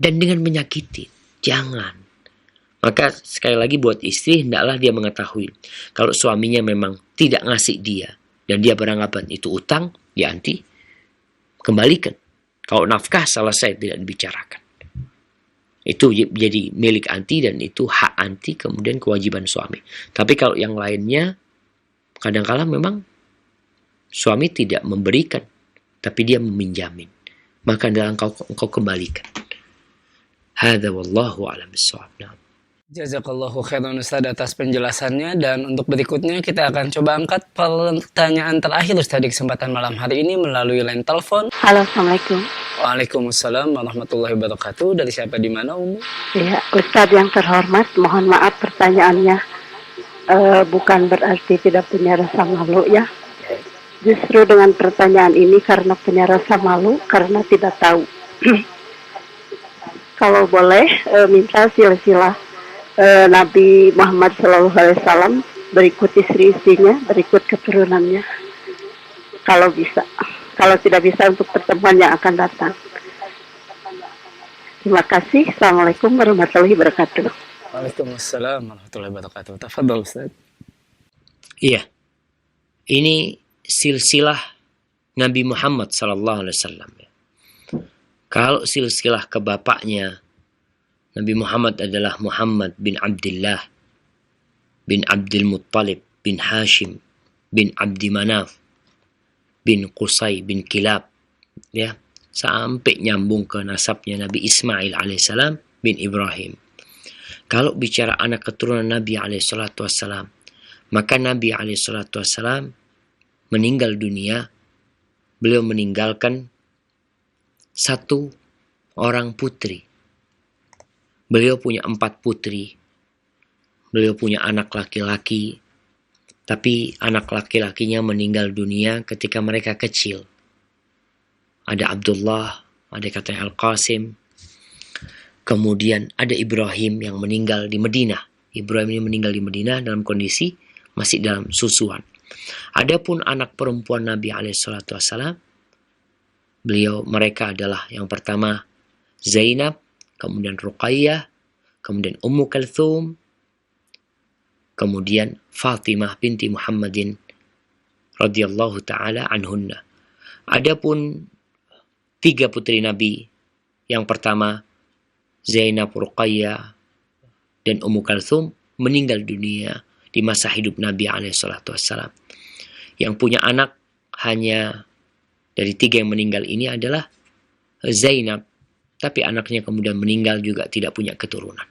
A: dan dengan menyakiti. Jangan. Maka sekali lagi buat istri, hendaklah dia mengetahui kalau suaminya memang tidak ngasih dia dan dia beranggapan itu utang, ya anti kembalikan. Kalau nafkah selesai, tidak dibicarakan. Itu jadi milik anti dan itu hak anti, kemudian kewajiban suami. Tapi kalau yang lainnya, kadang-kala memang suami tidak memberikan, tapi dia meminjamin. Maka adalah engkau kembalikan. Hadza wallahu a'lam bishawab.
B: Jazakallahu khairan Ustaz atas penjelasannya. Dan untuk berikutnya kita akan coba angkat pertanyaan terakhir Ustaz di kesempatan malam hari ini melalui line telepon.
D: Halo, Assalamualaikum.
B: Waalaikumsalam warahmatullahi wabarakatuh. Dari siapa di mana Umi?
D: Ya, Ustadz yang terhormat, mohon maaf pertanyaannya bukan berarti tidak punya rasa malu ya. Justru dengan pertanyaan ini karena punya rasa malu karena tidak tahu. Kalau boleh minta silsilah Nabi Muhammad SAW berikut istri-istrinya, berikut keturunannya. Kalau bisa. Kalau tidak bisa untuk pertemuan yang akan datang. Terima kasih. Assalamualaikum warahmatullahi wabarakatuh.
B: Waalaikumsalam warahmatullahi wabarakatuh. Tafadhol Ustaz.
A: Iya. Ini silsilah Nabi Muhammad SAW. Kalau silsilah ke bapaknya, Nabi Muhammad adalah Muhammad bin Abdullah bin Abdul Muttalib bin Hashim bin Abdi Manaf bin Qusay bin Kilab, ya, sampai nyambung ke nasabnya Nabi Ismail alaihissalam bin Ibrahim. Kalau bicara anak keturunan Nabi alaihissalatu wassalam, Maka Nabi SAW meninggal dunia. Beliau meninggalkan satu orang putri. Beliau punya 4 putri. Beliau punya anak laki-laki. Tapi anak laki-lakinya meninggal dunia ketika mereka kecil. Ada Abdullah, ada katanya Al-Qasim. Kemudian ada Ibrahim yang meninggal di Madinah. Ibrahim ini meninggal di Madinah dalam kondisi masih dalam susuan. Adapun anak perempuan Nabi SAW, mereka adalah yang pertama Zainab, kemudian Ruqayyah, kemudian Ummu Kalthum, kemudian Fatimah binti Muhammadin radhiyallahu taala anhunna. Adapun 3 putri Nabi, yang pertama Zainab, Ruqayyah, dan Ummu Kalthum meninggal dunia di masa hidup Nabi SAW. Yang punya anak hanya dari 3 yang meninggal ini adalah Zainab, tapi anaknya kemudian meninggal juga tidak punya keturunan.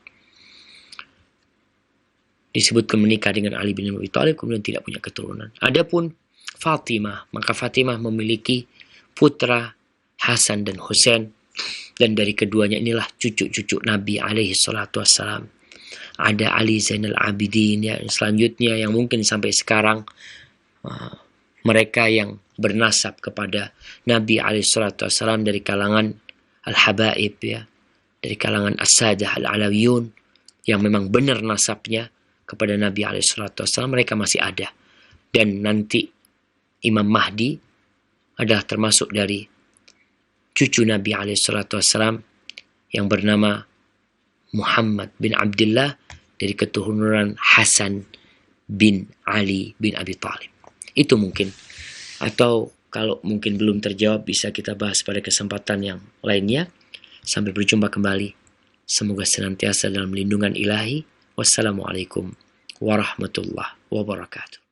A: Disebutkan menikah dengan Ali bin Abi Thalib, kemudian tidak punya keturunan. Adapun Fatimah, maka Fatimah memiliki putra Hasan dan Husain, dan dari keduanya inilah cucu-cucu Nabi SAW. Ada Ali Zainal Abidin ya, selanjutnya yang mungkin sampai sekarang mereka yang bernasab kepada Nabi SAW dari kalangan Al-Habaib ya, dari kalangan As-Sadah Al-Alawiyun yang memang benar nasabnya kepada Nabi SAW, mereka masih ada. Dan nanti Imam Mahdi adalah termasuk dari cucu Nabi SAW yang bernama Muhammad bin Abdullah dari keturunan Hasan bin Ali bin Abi Thalib. Itu mungkin. Atau kalau mungkin belum terjawab bisa kita bahas pada kesempatan yang lainnya. Sampai berjumpa kembali. Semoga senantiasa dalam lindungan ilahi. Wassalamualaikum warahmatullahi wabarakatuh.